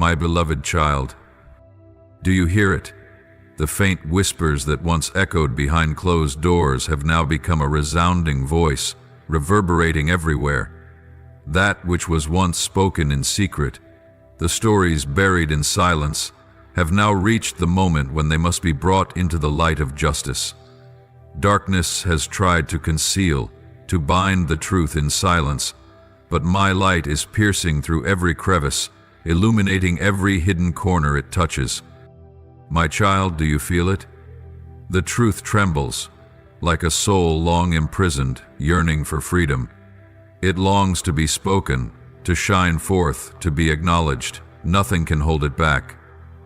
My beloved child, do you hear it? The faint whispers that once echoed behind closed doors have now become a resounding voice, reverberating everywhere. That which was once spoken in secret, the stories buried in silence, have now reached the moment when they must be brought into the light of justice. Darkness has tried to conceal, to bind the truth in silence, but my light is piercing through every crevice, illuminating every hidden corner it touches. My child, do you feel it? The truth trembles, like a soul long imprisoned, yearning for freedom. It longs to be spoken, to shine forth, to be acknowledged. Nothing can hold it back.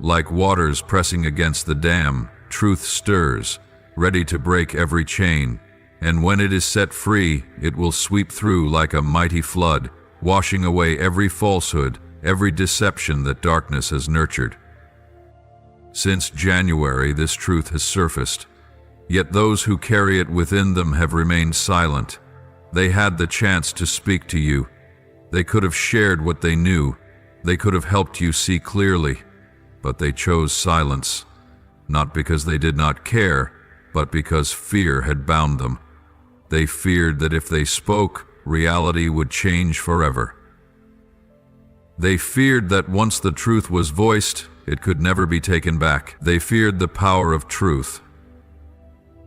Like waters pressing against the dam, truth stirs, ready to break every chain, and when it is set free, it will sweep through like a mighty flood, washing away every falsehood, every deception that darkness has nurtured. Since January, this truth has surfaced, yet those who carry it within them have remained silent. They had the chance to speak to you. They could have shared what they knew. They could have helped you see clearly, but they chose silence, not because they did not care, but because fear had bound them. They feared that if they spoke, reality would change forever. They feared that once the truth was voiced, it could never be taken back. They feared the power of truth,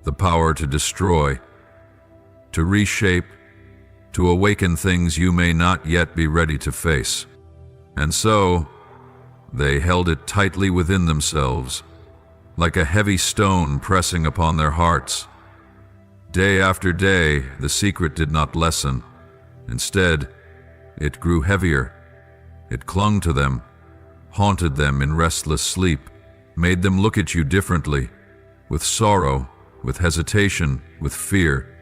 the power to destroy, to reshape, to awaken things you may not yet be ready to face. And so, they held it tightly within themselves, like a heavy stone pressing upon their hearts. Day after day, the secret did not lessen. Instead, it grew heavier. It clung to them, haunted them in restless sleep, made them look at you differently, with sorrow, with hesitation, with fear.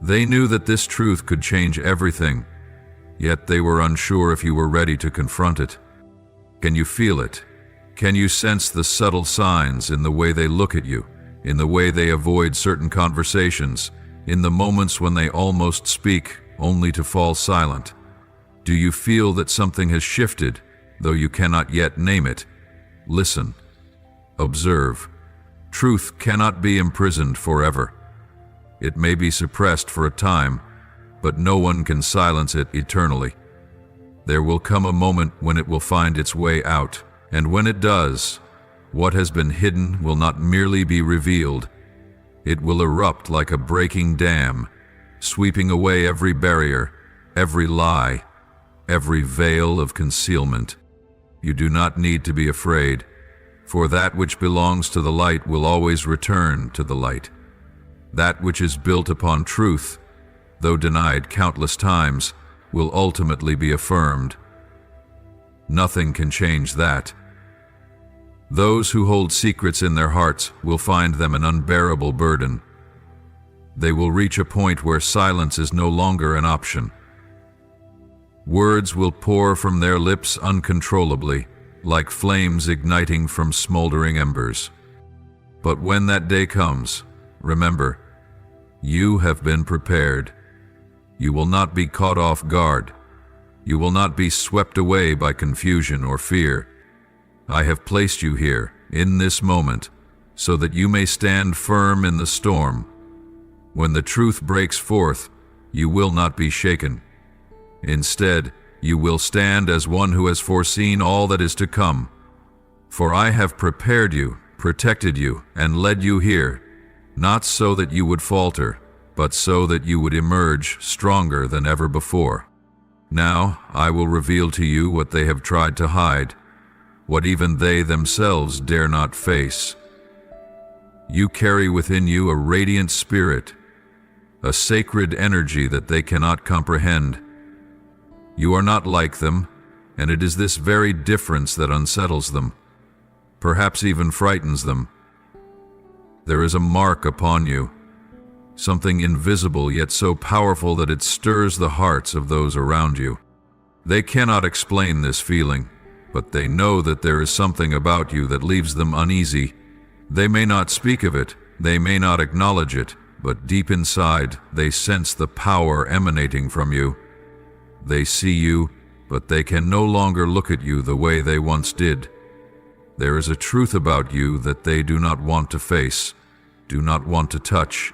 They knew that this truth could change everything, yet they were unsure if you were ready to confront it. Can you feel it? Can you sense the subtle signs in the way they look at you, in the way they avoid certain conversations, in the moments when they almost speak only to fall silent? Do you feel that something has shifted, though you cannot yet name it? Listen. Observe. Truth cannot be imprisoned forever. It may be suppressed for a time, but no one can silence it eternally. There will come a moment when it will find its way out, and when it does, what has been hidden will not merely be revealed. It will erupt like a breaking dam, sweeping away every barrier, every lie, every veil of concealment. You do not need to be afraid, for that which belongs to the light will always return to the light. That which is built upon truth, though denied countless times, will ultimately be affirmed. Nothing can change that. Those who hold secrets in their hearts will find them an unbearable burden. They will reach a point where silence is no longer an option. Words will pour from their lips uncontrollably, like flames igniting from smoldering embers. But when that day comes, remember, you have been prepared. You will not be caught off guard. You will not be swept away by confusion or fear. I have placed you here, in this moment, so that you may stand firm in the storm. When the truth breaks forth, you will not be shaken. Instead, you will stand as one who has foreseen all that is to come. For I have prepared you, protected you, and led you here, not so that you would falter, but so that you would emerge stronger than ever before. Now I will reveal to you what they have tried to hide, what even they themselves dare not face. You carry within you a radiant spirit, a sacred energy that they cannot comprehend. You are not like them, and it is this very difference that unsettles them, perhaps even frightens them. There is a mark upon you, something invisible yet so powerful that it stirs the hearts of those around you. They cannot explain this feeling, but they know that there is something about you that leaves them uneasy. They may not speak of it, they may not acknowledge it, but deep inside they sense the power emanating from you. They see you, but they can no longer look at you the way they once did. There is a truth about you that they do not want to face, do not want to touch,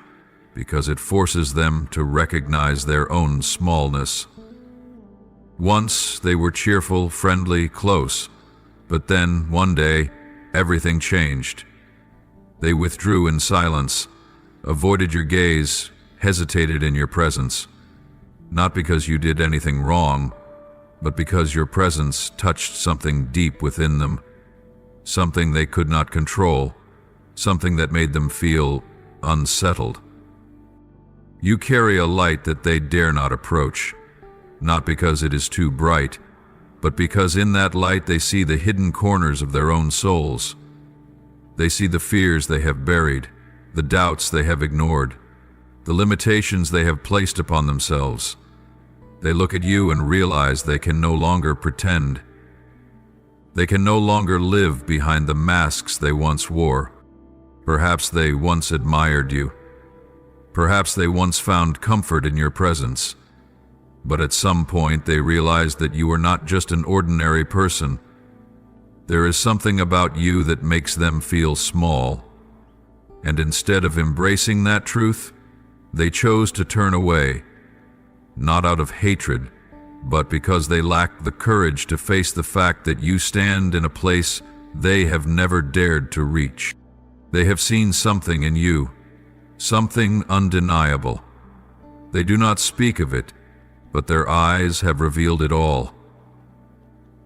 because it forces them to recognize their own smallness. Once they were cheerful, friendly, close, but then, one day, everything changed. They withdrew in silence, avoided your gaze, hesitated in your presence. Not because you did anything wrong, but because your presence touched something deep within them, something they could not control, something that made them feel unsettled. You carry a light that they dare not approach, not because it is too bright, but because in that light they see the hidden corners of their own souls. They see the fears they have buried, the doubts they have ignored, the limitations they have placed upon themselves. They look at you and realize they can no longer pretend. They can no longer live behind the masks they once wore. Perhaps they once admired you. Perhaps they once found comfort in your presence. But at some point they realized that you are not just an ordinary person. There is something about you that makes them feel small. And instead of embracing that truth, they chose to turn away, not out of hatred, but because they lacked the courage to face the fact that you stand in a place they have never dared to reach. They have seen something in you, something undeniable. They do not speak of it, but their eyes have revealed it all.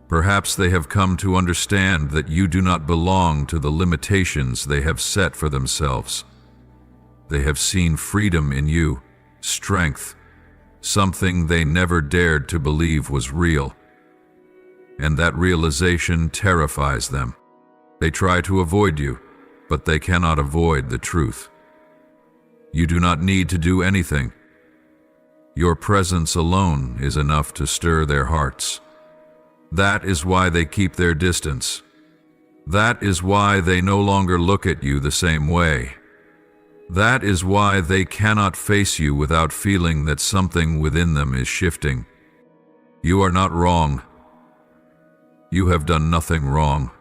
Perhaps they have come to understand that you do not belong to the limitations they have set for themselves. They have seen freedom in you, strength, something they never dared to believe was real. And that realization terrifies them. They try to avoid you, but they cannot avoid the truth. You do not need to do anything. Your presence alone is enough to stir their hearts. That is why they keep their distance. That is why they no longer look at you the same way. That is why they cannot face you without feeling that something within them is shifting. You are not wrong. You have done nothing wrong.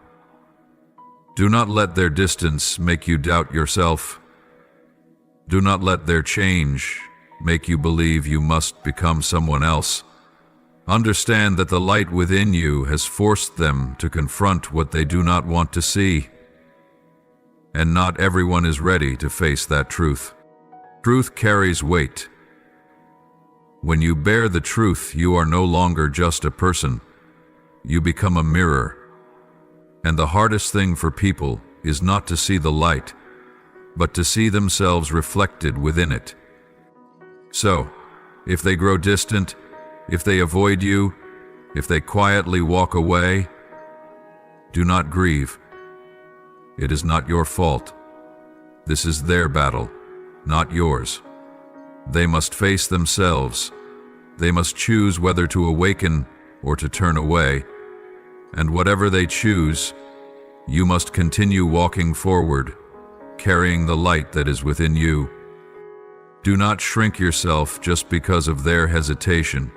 Do not let their distance make you doubt yourself. Do not let their change make you believe you must become someone else. Understand that the light within you has forced them to confront what they do not want to see. And not everyone is ready to face that truth. Truth carries weight. When you bear the truth, you are no longer just a person. You become a mirror. And the hardest thing for people is not to see the light, but to see themselves reflected within it. So, if they grow distant, if they avoid you, if they quietly walk away, do not grieve. It is not your fault. This is their battle, not yours. They must face themselves. They must choose whether to awaken or to turn away. And whatever they choose, you must continue walking forward, carrying the light that is within you. Do not shrink yourself just because of their hesitation.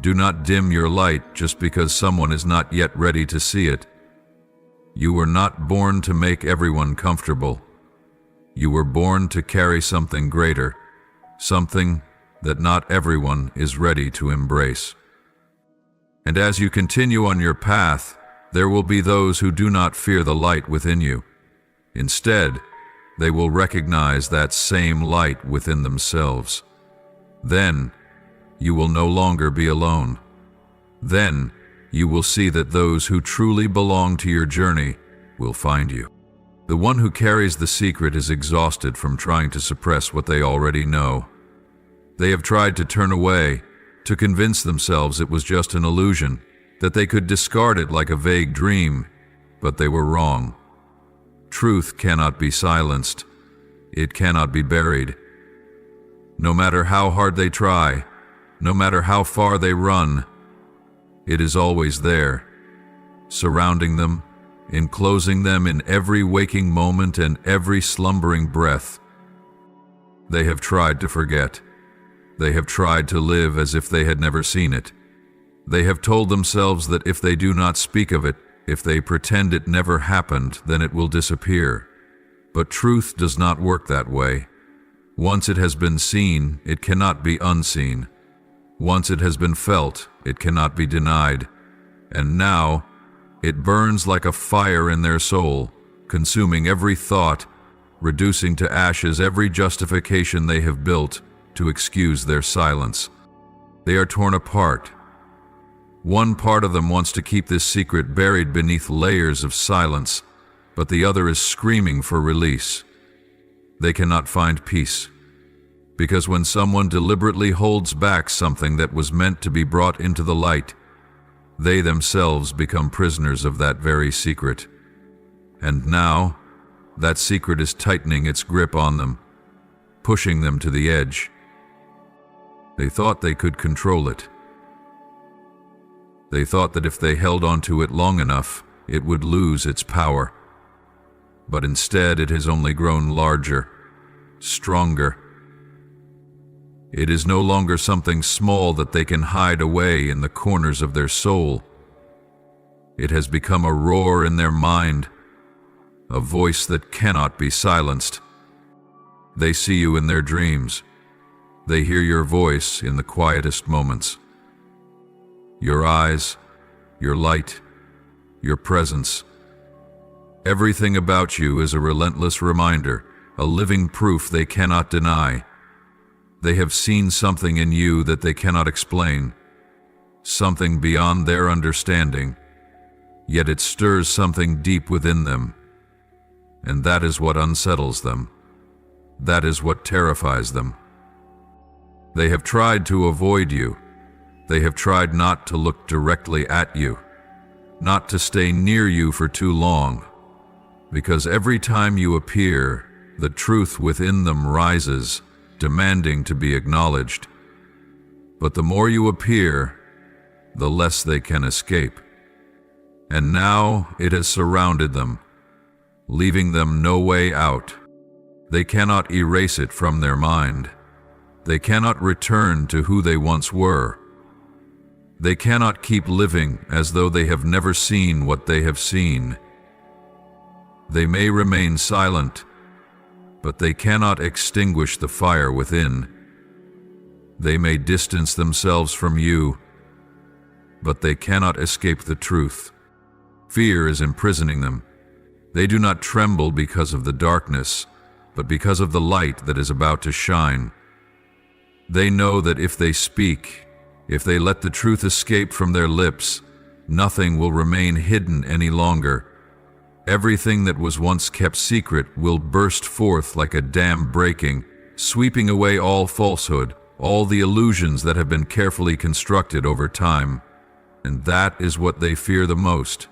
Do not dim your light just because someone is not yet ready to see it. You were not born to make everyone comfortable. You were born to carry something greater, something that not everyone is ready to embrace. And as you continue on your path, there will be those who do not fear the light within you. Instead, they will recognize that same light within themselves. Then, you will no longer be alone. Then, you will see that those who truly belong to your journey will find you. The one who carries the secret is exhausted from trying to suppress what they already know. They have tried to turn away, to convince themselves it was just an illusion, that they could discard it like a vague dream, but they were wrong. Truth cannot be silenced. It cannot be buried. No matter how hard they try, no matter how far they run, it is always there, surrounding them, enclosing them in every waking moment and every slumbering breath. They have tried to forget. They have tried to live as if they had never seen it. They have told themselves that if they do not speak of it, if they pretend it never happened, then it will disappear. But truth does not work that way. Once it has been seen, it cannot be unseen. Once it has been felt, it cannot be denied. And now, it burns like a fire in their soul, consuming every thought, reducing to ashes every justification they have built to excuse their silence. They are torn apart. One part of them wants to keep this secret buried beneath layers of silence, but the other is screaming for release. They cannot find peace, because when someone deliberately holds back something that was meant to be brought into the light, they themselves become prisoners of that very secret. And now, that secret is tightening its grip on them, pushing them to the edge. They thought they could control it. They thought that if they held onto it long enough, it would lose its power. But instead, it has only grown larger, stronger. It is no longer something small that they can hide away in the corners of their soul. It has become a roar in their mind, a voice that cannot be silenced. They see you in their dreams. They hear your voice in the quietest moments. Your eyes, your light, your presence. Everything about you is a relentless reminder, a living proof they cannot deny. They have seen something in you that they cannot explain, something beyond their understanding, yet it stirs something deep within them. And that is what unsettles them. That is what terrifies them. They have tried to avoid you. They have tried not to look directly at you, not to stay near you for too long, because every time you appear, the truth within them rises, demanding to be acknowledged. But the more you appear, the less they can escape. And now it has surrounded them, leaving them no way out. They cannot erase it from their mind. They cannot return to who they once were. They cannot keep living as though they have never seen what they have seen. They may remain silent, but they cannot extinguish the fire within. They may distance themselves from you, but they cannot escape the truth. Fear is imprisoning them. They do not tremble because of the darkness, but because of the light that is about to shine. They know that if they speak, if they let the truth escape from their lips, nothing will remain hidden any longer. Everything that was once kept secret will burst forth like a dam breaking, sweeping away all falsehood, all the illusions that have been carefully constructed over time. And that is what they fear the most.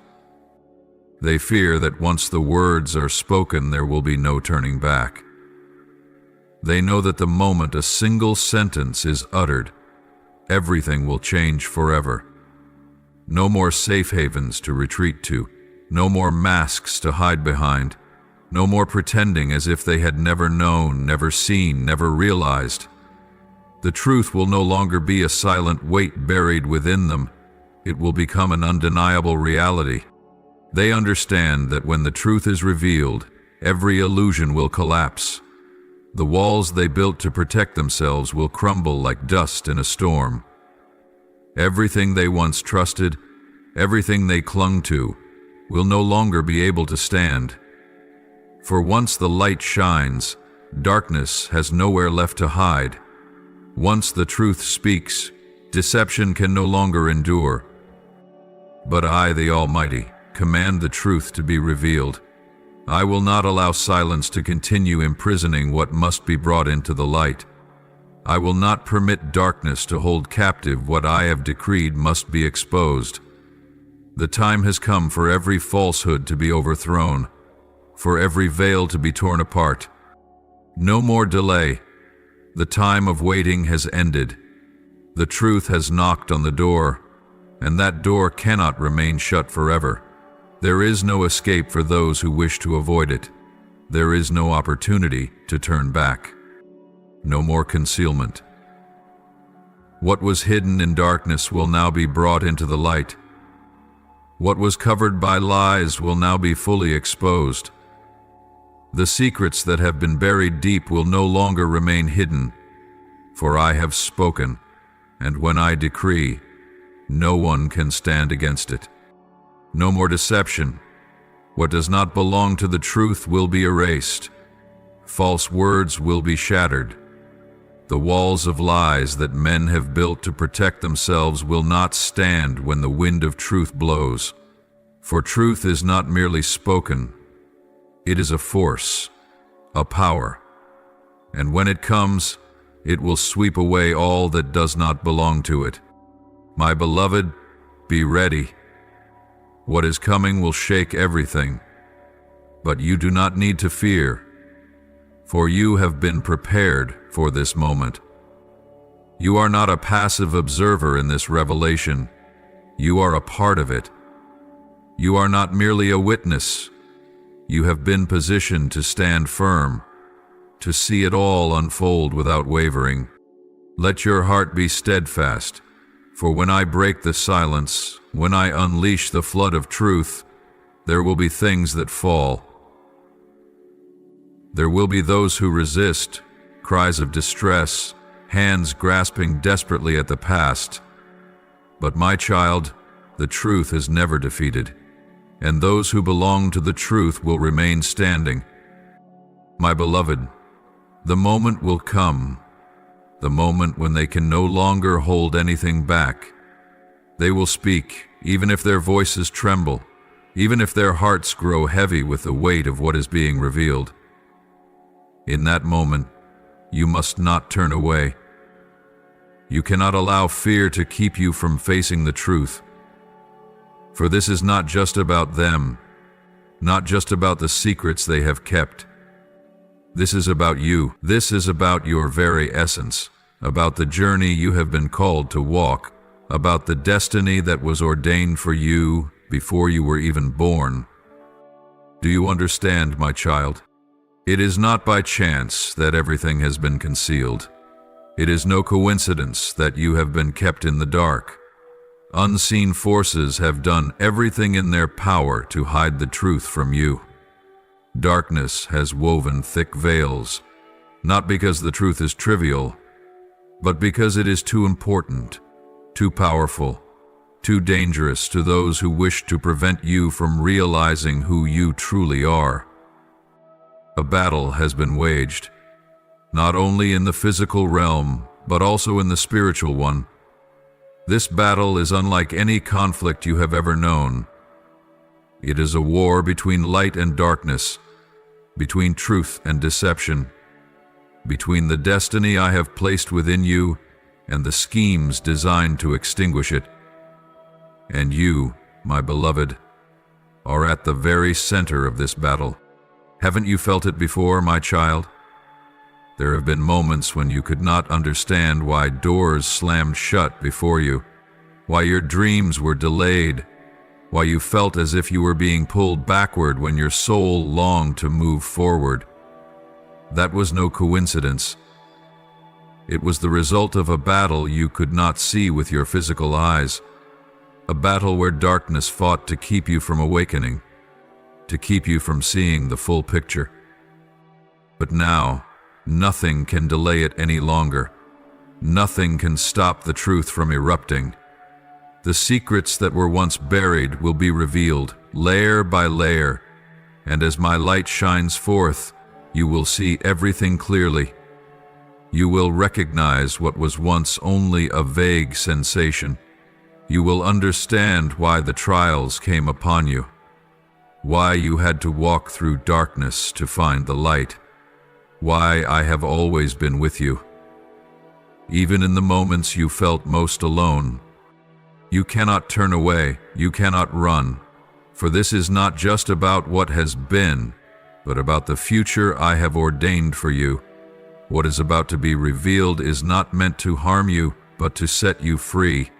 They fear that once the words are spoken, there will be no turning back. They know that the moment a single sentence is uttered, everything will change forever. No more safe havens to retreat to, no more masks to hide behind, no more pretending as if they had never known, never seen, never realized. The truth will no longer be a silent weight buried within them. It will become an undeniable reality. They understand that when the truth is revealed, every illusion will collapse. The walls they built to protect themselves will crumble like dust in a storm. Everything they once trusted, everything they clung to, will no longer be able to stand. For once the light shines, darkness has nowhere left to hide. Once the truth speaks, deception can no longer endure. But I, the Almighty, command the truth to be revealed. I will not allow silence to continue imprisoning what must be brought into the light. I will not permit darkness to hold captive what I have decreed must be exposed. The time has come for every falsehood to be overthrown, for every veil to be torn apart. No more delay. The time of waiting has ended. The truth has knocked on the door, and that door cannot remain shut forever. There is no escape for those who wish to avoid it. There is no opportunity to turn back. No more concealment. What was hidden in darkness will now be brought into the light. What was covered by lies will now be fully exposed. The secrets that have been buried deep will no longer remain hidden, for I have spoken, and when I decree, no one can stand against it. No more deception. What does not belong to the truth will be erased. False words will be shattered. The walls of lies that men have built to protect themselves will not stand when the wind of truth blows. For truth is not merely spoken. It is a force, a power. And when it comes, it will sweep away all that does not belong to it. My beloved, be ready. What is coming will shake everything. But you do not need to fear, for you have been prepared for this moment. You are not a passive observer in this revelation. You are a part of it. You are not merely a witness. You have been positioned to stand firm, to see it all unfold without wavering. Let your heart be steadfast, for when I break the silence, when I unleash the flood of truth, there will be things that fall. There will be those who resist, cries of distress, hands grasping desperately at the past. But my child, the truth is never defeated, and those who belong to the truth will remain standing. My beloved, the moment will come, the moment when they can no longer hold anything back. They will speak, even if their voices tremble, even if their hearts grow heavy with the weight of what is being revealed. In that moment, you must not turn away. You cannot allow fear to keep you from facing the truth. For this is not just about them, not just about the secrets they have kept. This is about you. This is about your very essence, about the journey you have been called to walk, about the destiny that was ordained for you before you were even born. Do you understand, my child? It is not by chance that everything has been concealed. It is no coincidence that you have been kept in the dark. Unseen forces have done everything in their power to hide the truth from you. Darkness has woven thick veils, not because the truth is trivial, but because it is too important, too powerful, too dangerous to those who wish to prevent you from realizing who you truly are. A battle has been waged, not only in the physical realm, but also in the spiritual one. This battle is unlike any conflict you have ever known. It is a war between light and darkness, between truth and deception, between the destiny I have placed within you and the schemes designed to extinguish it. And you, my beloved, are at the very center of this battle. Haven't you felt it before, my child? There have been moments when you could not understand why doors slammed shut before you, why your dreams were delayed, why you felt as if you were being pulled backward when your soul longed to move forward. That was no coincidence. It was the result of a battle you could not see with your physical eyes, a battle where darkness fought to keep you from awakening, to keep you from seeing the full picture. But now, nothing can delay it any longer. Nothing can stop the truth from erupting. The secrets that were once buried will be revealed, layer by layer, and as my light shines forth, you will see everything clearly. You will recognize what was once only a vague sensation. You will understand why the trials came upon you, why you had to walk through darkness to find the light, why I have always been with you. Even in the moments you felt most alone, you cannot turn away, you cannot run, for this is not just about what has been, but about the future I have ordained for you. What is about to be revealed is not meant to harm you, but to set you free.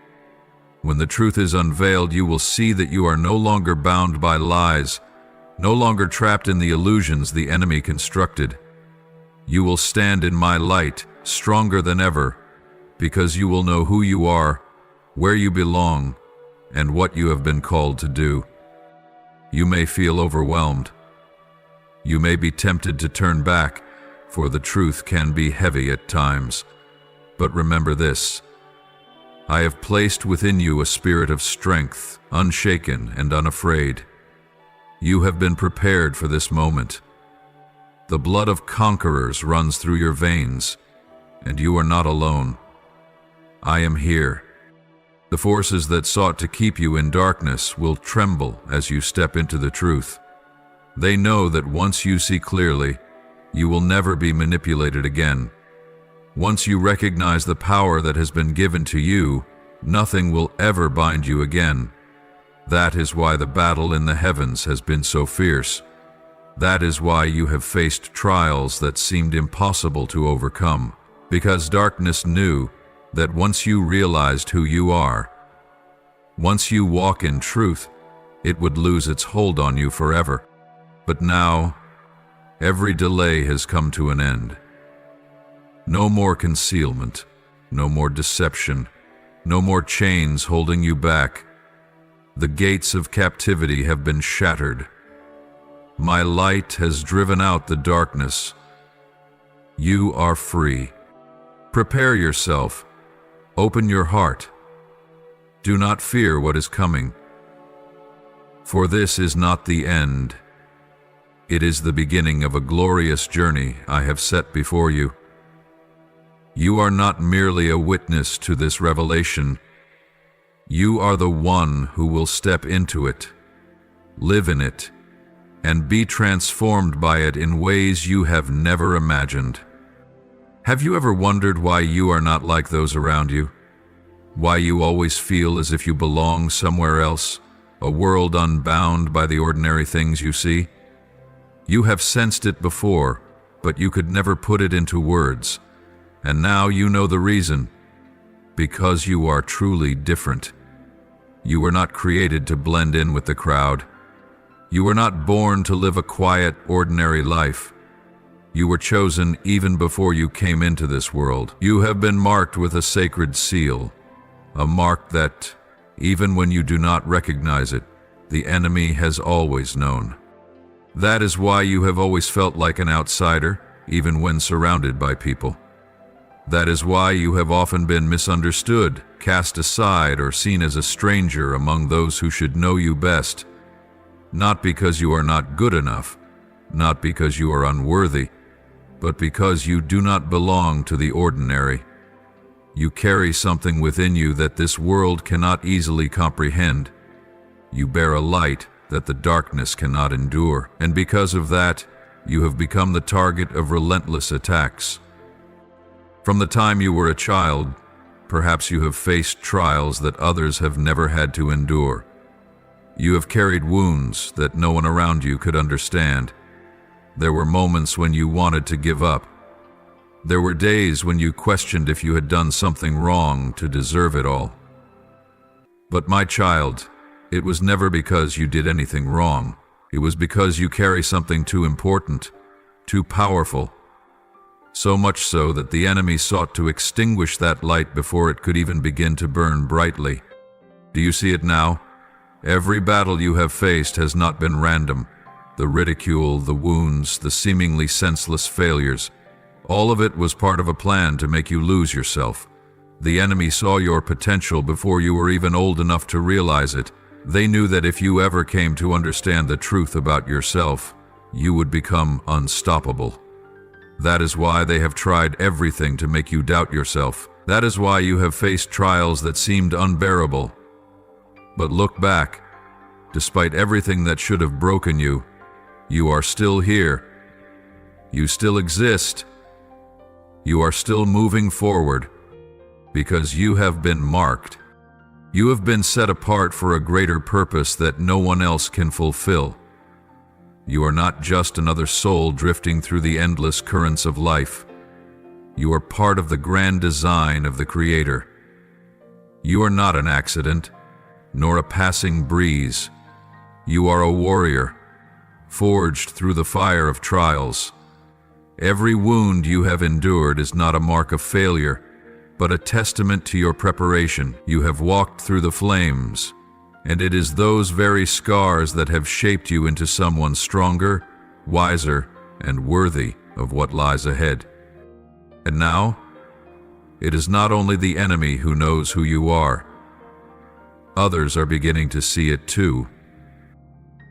When the truth is unveiled, you will see that you are no longer bound by lies, no longer trapped in the illusions the enemy constructed. You will stand in my light, stronger than ever, because you will know who you are, where you belong, and what you have been called to do. You may feel overwhelmed. You may be tempted to turn back, for the truth can be heavy at times. But remember this: I have placed within you a spirit of strength, unshaken and unafraid. You have been prepared for this moment. The blood of conquerors runs through your veins, and you are not alone. I am here. The forces that sought to keep you in darkness will tremble as you step into the truth. They know that once you see clearly, you will never be manipulated again. Once you recognize the power that has been given to you, nothing will ever bind you again. That is why the battle in the heavens has been so fierce. That is why you have faced trials that seemed impossible to overcome, because darkness knew that once you realized who you are, once you walk in truth, it would lose its hold on you forever. But now, every delay has come to an end. No more concealment, no more deception, no more chains holding you back. The gates of captivity have been shattered. My light has driven out the darkness. You are free. Prepare yourself. Open your heart. Do not fear what is coming. For this is not the end. It is the beginning of a glorious journey I have set before you. You are not merely a witness to this revelation. You are the one who will step into it, live in it, and be transformed by it in ways you have never imagined. Have you ever wondered why you are not like those around you? Why you always feel as if you belong somewhere else, a world unbound by the ordinary things you see? You have sensed it before, but you could never put it into words. And now you know the reason. Because you are truly different. You were not created to blend in with the crowd. You were not born to live a quiet, ordinary life. You were chosen even before you came into this world. You have been marked with a sacred seal, a mark that, even when you do not recognize it, the enemy has always known. That is why you have always felt like an outsider, even when surrounded by people. That is why you have often been misunderstood, cast aside, or seen as a stranger among those who should know you best. Not because you are not good enough, not because you are unworthy, but because you do not belong to the ordinary. You carry something within you that this world cannot easily comprehend. You bear a light that the darkness cannot endure, and because of that, you have become the target of relentless attacks. From the time you were a child, perhaps you have faced trials that others have never had to endure. You have carried wounds that no one around you could understand. There were moments when you wanted to give up. There were days when you questioned if you had done something wrong to deserve it all. But my child, it was never because you did anything wrong. It was because you carry something too important, too powerful. So much so that the enemy sought to extinguish that light before it could even begin to burn brightly. Do you see it now? Every battle you have faced has not been random. The ridicule, the wounds, the seemingly senseless failures, all of it was part of a plan to make you lose yourself. The enemy saw your potential before you were even old enough to realize it. They knew that if you ever came to understand the truth about yourself, you would become unstoppable. That is why they have tried everything to make you doubt yourself. That is why you have faced trials that seemed unbearable. But look back. Despite everything that should have broken you, you are still here. You still exist. You are still moving forward because you have been marked. You have been set apart for a greater purpose that no one else can fulfill. You are not just another soul drifting through the endless currents of life. You are part of the grand design of the Creator. You are not an accident, nor a passing breeze. You are a warrior, forged through the fire of trials. Every wound you have endured is not a mark of failure. but a testament to your preparation. You have walked through the flames, and it is those very scars that have shaped you into someone stronger, wiser, and worthy of what lies ahead. And now, it is not only the enemy who knows who you are. Others are beginning to see it too.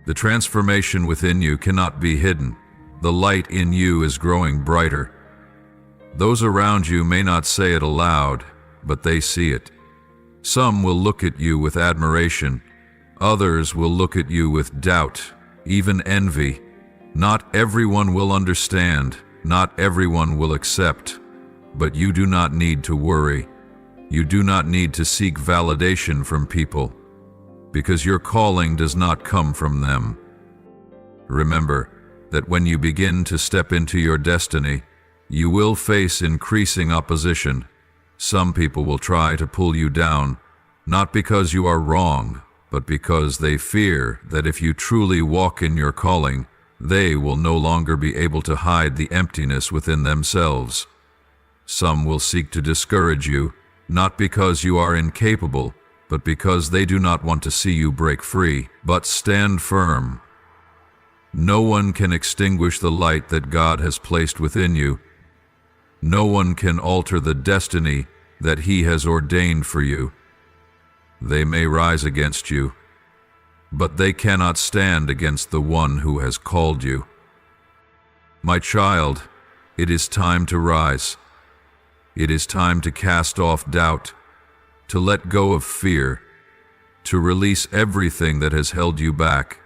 The transformation within you cannot be hidden. The light in you is growing brighter. Those around you may not say it aloud, but they see it. Some will look at you with admiration. Others will look at you with doubt, even envy. Not everyone will understand. Not everyone will accept. But you do not need to worry. You do not need to seek validation from people, because your calling does not come from them. Remember that when you begin to step into your destiny, you will face increasing opposition. Some people will try to pull you down, not because you are wrong, but because they fear that if you truly walk in your calling, they will no longer be able to hide the emptiness within themselves. Some will seek to discourage you, not because you are incapable, but because they do not want to see you break free. But stand firm. No one can extinguish the light that God has placed within you. No one can alter the destiny that He has ordained for you. They may rise against you, but they cannot stand against the one who has called you. My child, it is time to rise. It is time to cast off doubt, to let go of fear, to release everything that has held you back.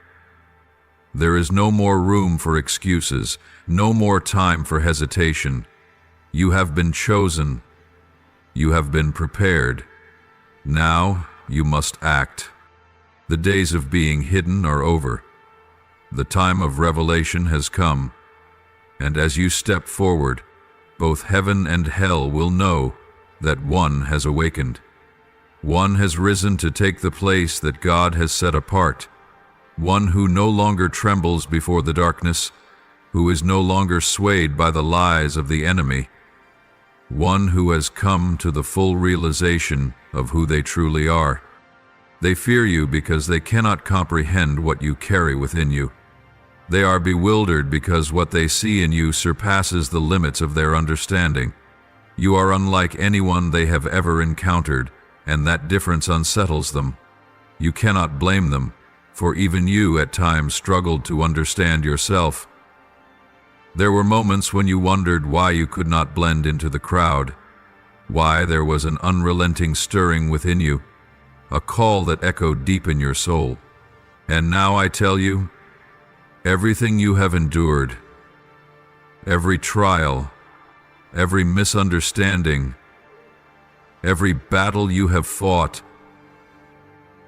There is no more room for excuses, no more time for hesitation. You have been chosen. You have been prepared. Now you must act. The days of being hidden are over. The time of revelation has come. And as you step forward, both heaven and hell will know that one has awakened. One has risen to take the place that God has set apart. One who no longer trembles before the darkness, who is no longer swayed by the lies of the enemy. One who has come to the full realization of who they truly are. They fear you because they cannot comprehend what you carry within you. They are bewildered because what they see in you surpasses the limits of their understanding. You are unlike anyone they have ever encountered, and that difference unsettles them. You cannot blame them, for even you at times struggled to understand yourself. There were moments when you wondered why you could not blend into the crowd, why there was an unrelenting stirring within you, a call that echoed deep in your soul. And now I tell you, everything you have endured, every trial, every misunderstanding, every battle you have fought,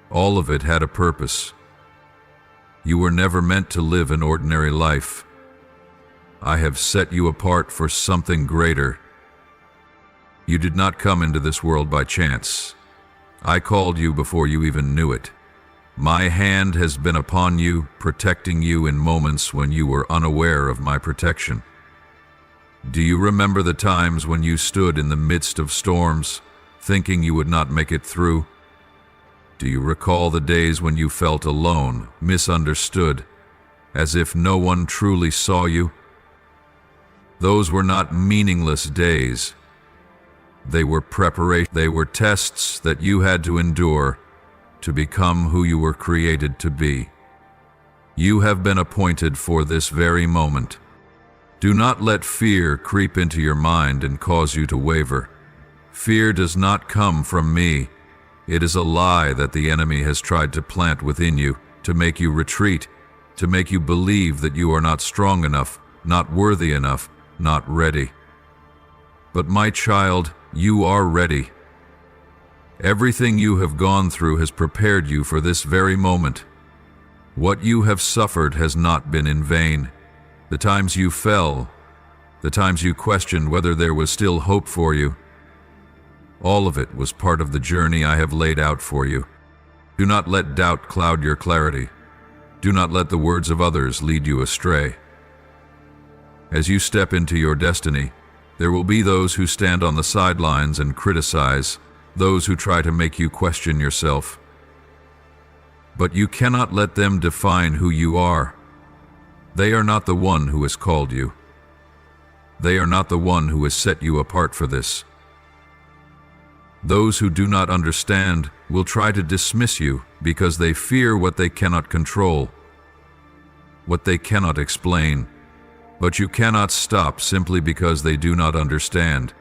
all of it had a purpose. You were never meant to live an ordinary life. I have set you apart for something greater. You did not come into this world by chance. I called you before you even knew it. My hand has been upon you, protecting you in moments when you were unaware of my protection. Do you remember the times when you stood in the midst of storms, thinking you would not make it through? Do you recall the days when you felt alone, misunderstood, as if no one truly saw you? Those were not meaningless days. They were preparation. They were tests that you had to endure to become who you were created to be. You have been appointed for this very moment. Do not let fear creep into your mind and cause you to waver. Fear does not come from me. It is a lie that the enemy has tried to plant within you to make you retreat, to make you believe that you are not strong enough, not worthy enough, not ready. But my child, you are ready. Everything you have gone through has prepared you for this very moment. What you have suffered has not been in vain. The times you fell, the times you questioned whether there was still hope for you, all of it was part of the journey I have laid out for you. Do not let doubt cloud your clarity. Do not let the words of others lead you astray. As you step into your destiny, There will be those who stand on the sidelines and criticize, those who try to make you question yourself. But you cannot let them define who you are. They are not the one who has called you. They are not the one who has set you apart for this. Those who do not understand will try to dismiss you because they fear what they cannot control, what they cannot explain. But you cannot stop simply because they do not understand.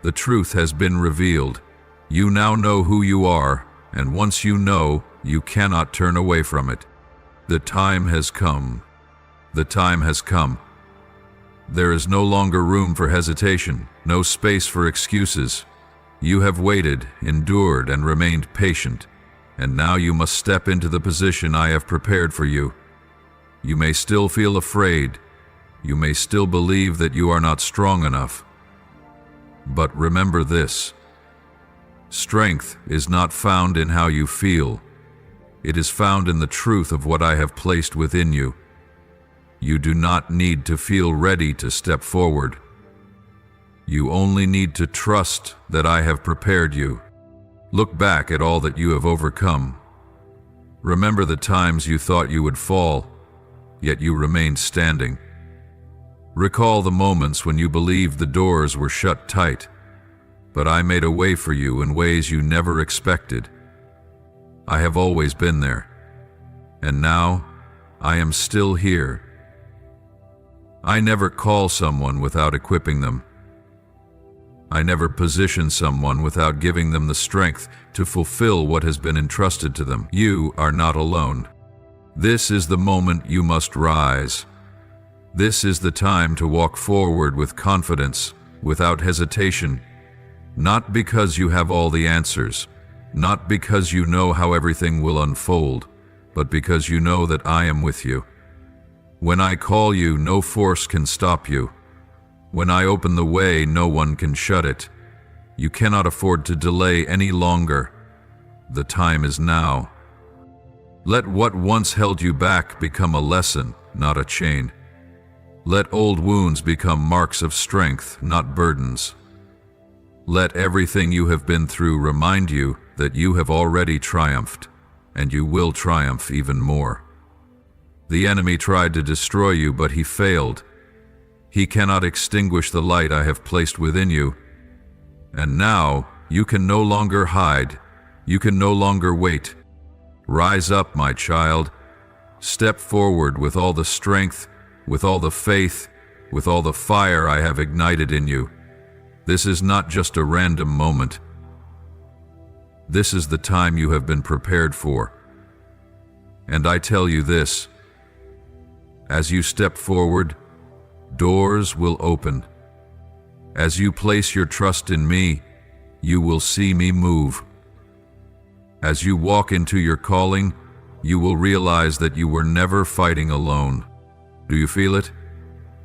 The truth has been revealed. You now know who you are, and once you know, you cannot turn away from it. The time has come. The time has come. There is no longer room for hesitation, no space for excuses. You have waited, endured, and remained patient, and now you must step into the position I have prepared for you. You may still feel afraid. You may still believe that you are not strong enough. But remember this: strength is not found in how you feel. It is found in the truth of what I have placed within you. You do not need to feel ready to step forward. You only need to trust that I have prepared you. Look back at all that you have overcome. Remember the times you thought you would fall, yet you remained standing. Recall the moments when you believed the doors were shut tight, but I made a way for you in ways you never expected. I have always been there, and now I am still here. I never call someone without equipping them. I never position someone without giving them the strength to fulfill what has been entrusted to them. You are not alone. This is the moment you must rise. This is the time to walk forward with confidence, without hesitation, not because you have all the answers, not because you know how everything will unfold, but because you know that I am with you. When I call you, no force can stop you. When I open the way, no one can shut it. You cannot afford to delay any longer. The time is now. Let what once held you back become a lesson, not a chain. Let old wounds become marks of strength, not burdens. Let everything you have been through remind you that you have already triumphed, and you will triumph even more. The enemy tried to destroy you, but he failed. He cannot extinguish the light I have placed within you. And now you can no longer hide. You can no longer wait. Rise up, my child. Step forward with all the strength, with all the faith, with all the fire I have ignited in you. This is not just a random moment. This is the time you have been prepared for. And I tell you this: as you step forward, doors will open. As you place your trust in me, you will see me move. As you walk into your calling, you will realize that you were never fighting alone. Do you feel it?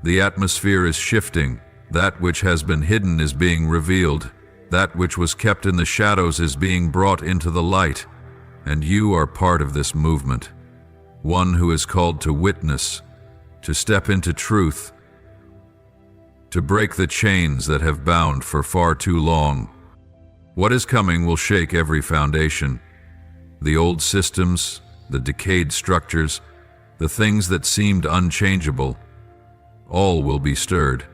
The atmosphere is shifting. That which has been hidden is being revealed. That which was kept in the shadows is being brought into the light. And you are part of this movement. One who is called to witness, to step into truth, to break the chains that have bound for far too long. What is coming will shake every foundation. The old systems, the decayed structures, the things that seemed unchangeable, all will be stirred.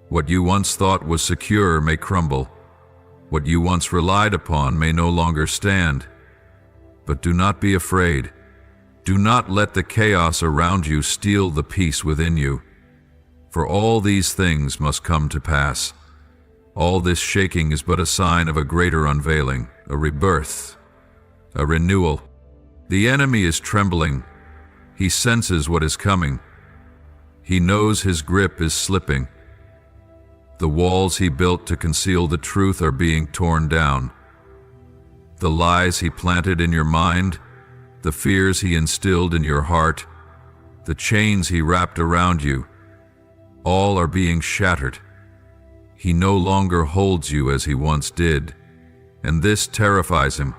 What you once thought was secure may crumble. What you once relied upon may no longer stand. But do not be afraid. Do not let the chaos around you steal the peace within you. For all these things must come to pass. All this shaking is but a sign of a greater unveiling, a rebirth, a renewal. The enemy is trembling. He senses what is coming. He knows his grip is slipping. The walls he built to conceal the truth are being torn down. The lies he planted in your mind, the fears he instilled in your heart, the chains he wrapped around you, all are being shattered. He no longer holds you as he once did, and this terrifies him.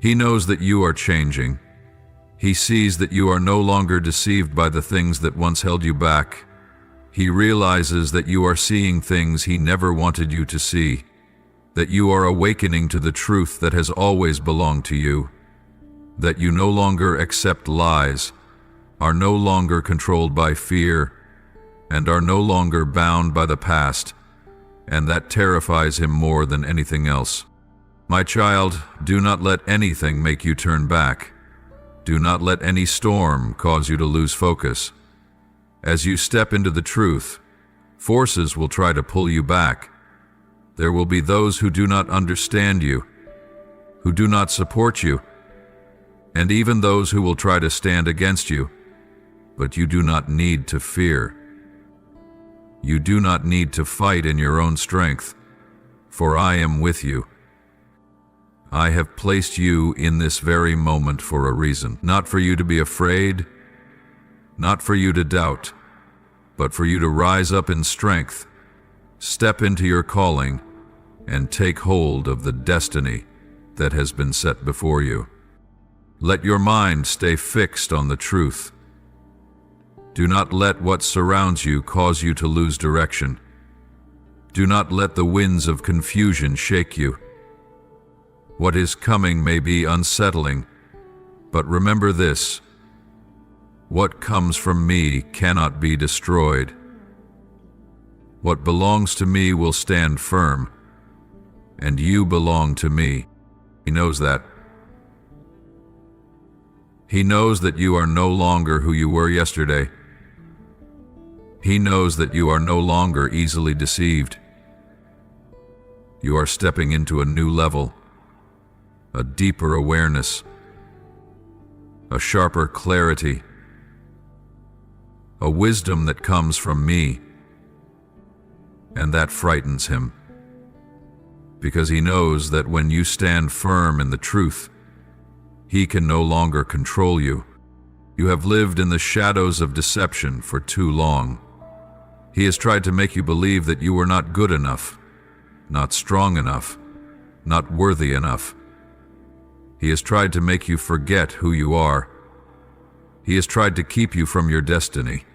He knows that you are changing. He sees that you are no longer deceived by the things that once held you back. He realizes that you are seeing things he never wanted you to see, that you are awakening to the truth that has always belonged to you, that you no longer accept lies, are no longer controlled by fear, and are no longer bound by the past, and that terrifies him more than anything else. My child, do not let anything make you turn back. Do not let any storm cause you to lose focus. As you step into the truth, forces will try to pull you back. There will be those who do not understand you, who do not support you, and even those who will try to stand against you. But you do not need to fear. You do not need to fight in your own strength, for I am with you. I have placed you in this very moment for a reason, not for you to be afraid, not for you to doubt, but for you to rise up in strength, step into your calling, and take hold of the destiny that has been set before you. Let your mind stay fixed on the truth. Do not let what surrounds you cause you to lose direction. Do not let the winds of confusion shake you. What is coming may be unsettling, but remember this: what comes from me cannot be destroyed. What belongs to me will stand firm, and you belong to me. He knows that. He knows that you are no longer who you were yesterday. He knows that you are no longer easily deceived. You are stepping into a new level, a deeper awareness, a sharper clarity, a wisdom that comes from me, and that frightens him, because he knows that when you stand firm in the truth, he can no longer control you. You have lived in the shadows of deception for too long. He has tried to make you believe that you were not good enough, not strong enough, not worthy enough. He has tried to make you forget who you are. He has tried to keep you from your destiny.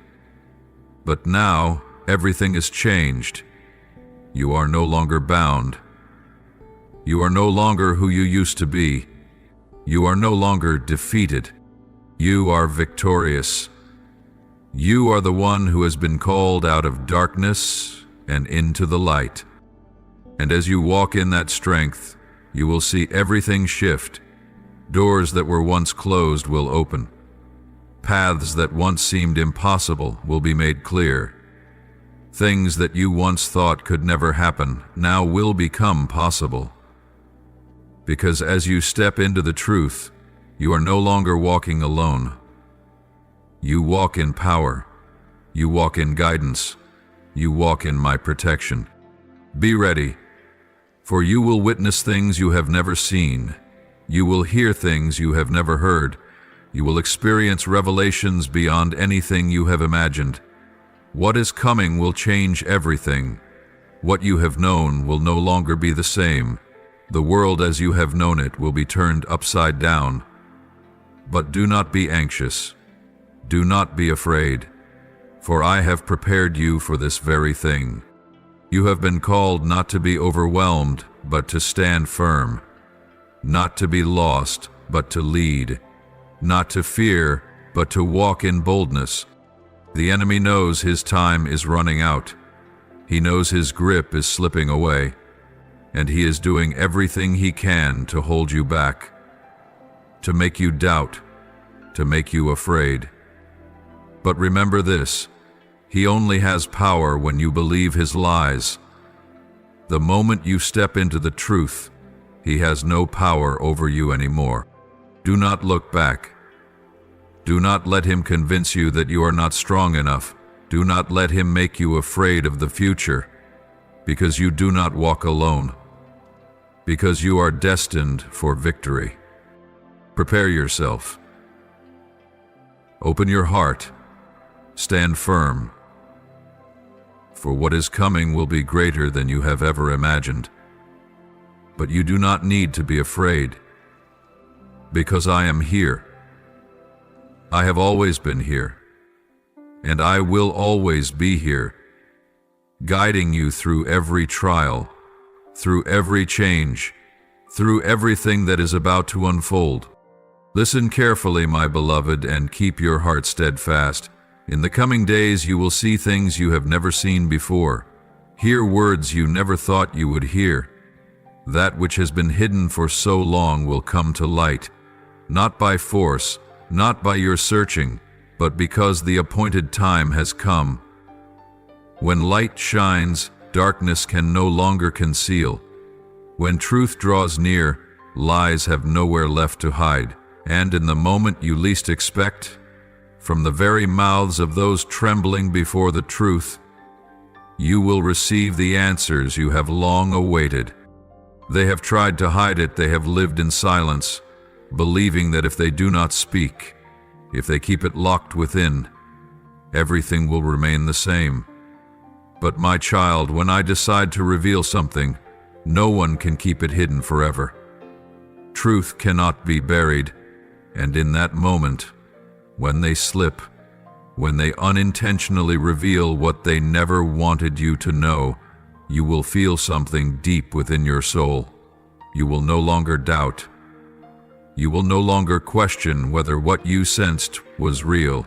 But now, everything is changed. You are no longer bound. You are no longer who you used to be. You are no longer defeated. You are victorious. You are the one who has been called out of darkness and into the light. And as you walk in that strength, you will see everything shift. Doors that were once closed will open. Paths that once seemed impossible will be made clear. Things that you once thought could never happen now will become possible. Because as you step into the truth, you are no longer walking alone. You walk in power. You walk in guidance. You walk in my protection. Be ready, for you will witness things you have never seen. You will hear things you have never heard. You will experience revelations beyond anything you have imagined. What is coming will change everything. What you have known will no longer be the same. The world as you have known it will be turned upside down. But do not be anxious. Do not be afraid, for I have prepared you for this very thing. You have been called not to be overwhelmed, but to stand firm. Not to be lost, but to lead. Not to fear, but to walk in boldness. The enemy knows his time is running out. He knows his grip is slipping away, and he is doing everything he can to hold you back, to make you doubt, to make you afraid. But remember this: he only has power when you believe his lies. The moment you step into the truth, he has no power over you anymore. Do not look back. Do not let him convince you that you are not strong enough. Do not let him make you afraid of the future, because you do not walk alone, because you are destined for victory. Prepare yourself. Open your heart. Stand firm, for what is coming will be greater than you have ever imagined. But you do not need to be afraid, because I am here. I have always been here, and I will always be here, guiding you through every trial, through every change, through everything that is about to unfold. Listen carefully, my beloved, and keep your heart steadfast. In the coming days you will see things you have never seen before, hear words you never thought you would hear. That which has been hidden for so long will come to light, not by force, not by your searching, but because the appointed time has come. When light shines, darkness can no longer conceal. When truth draws near, lies have nowhere left to hide. And in the moment you least expect, from the very mouths of those trembling before the truth, you will receive the answers you have long awaited. They have tried to hide it, they have lived in silence, believing that if they do not speak, if they keep it locked within, everything will remain the same. But my child, when I decide to reveal something, no one can keep it hidden forever. Truth cannot be buried, and in that moment, when they slip, when they unintentionally reveal what they never wanted you to know, you will feel something deep within your soul. You will no longer doubt. You will no longer question whether what you sensed was real,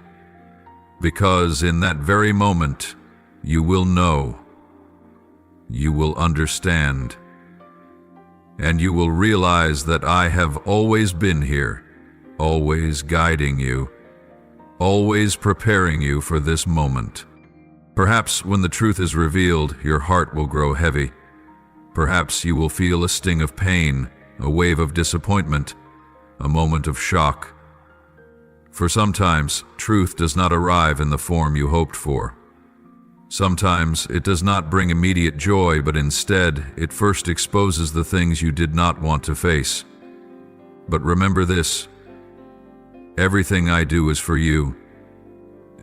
because in that very moment, you will know, you will understand, and you will realize that I have always been here, always guiding you, always preparing you for this moment. Perhaps when the truth is revealed, your heart will grow heavy. Perhaps you will feel a sting of pain, a wave of disappointment, a moment of shock. For sometimes, truth does not arrive in the form you hoped for. Sometimes it does not bring immediate joy, but instead it first exposes the things you did not want to face. But remember this: everything I do is for you.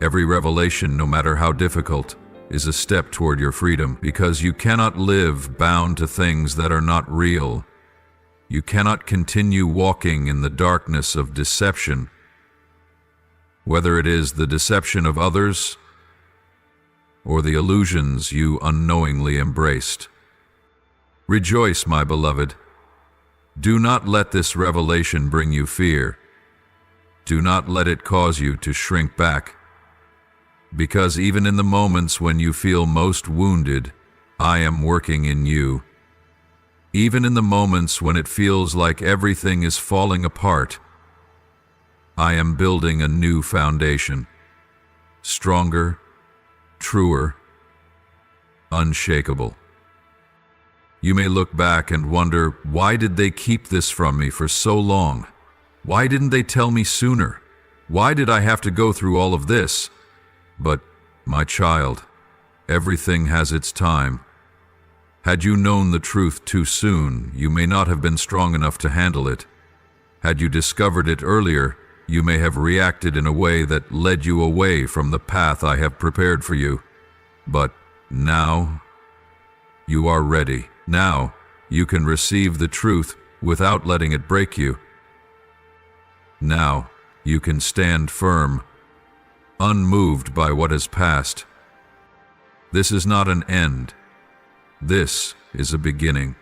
Every revelation, no matter how difficult, is a step toward your freedom, because you cannot live bound to things that are not real. You cannot continue walking in the darkness of deception, whether it is the deception of others or the illusions you unknowingly embraced. Rejoice, my beloved. Do not let this revelation bring you fear. Do not let it cause you to shrink back, because even in the moments when you feel most wounded, I am working in you. Even in the moments when it feels like everything is falling apart, I am building a new foundation, stronger, truer, unshakable. You may look back and wonder, why did they keep this from me for so long? Why didn't they tell me sooner? Why did I have to go through all of this? But, my child, everything has its time. Had you known the truth too soon, you may not have been strong enough to handle it. Had you discovered it earlier, you may have reacted in a way that led you away from the path I have prepared for you. But now, you are ready. Now, you can receive the truth without letting it break you. Now, you can stand firm, unmoved by what has passed. This is not an end. This is a beginning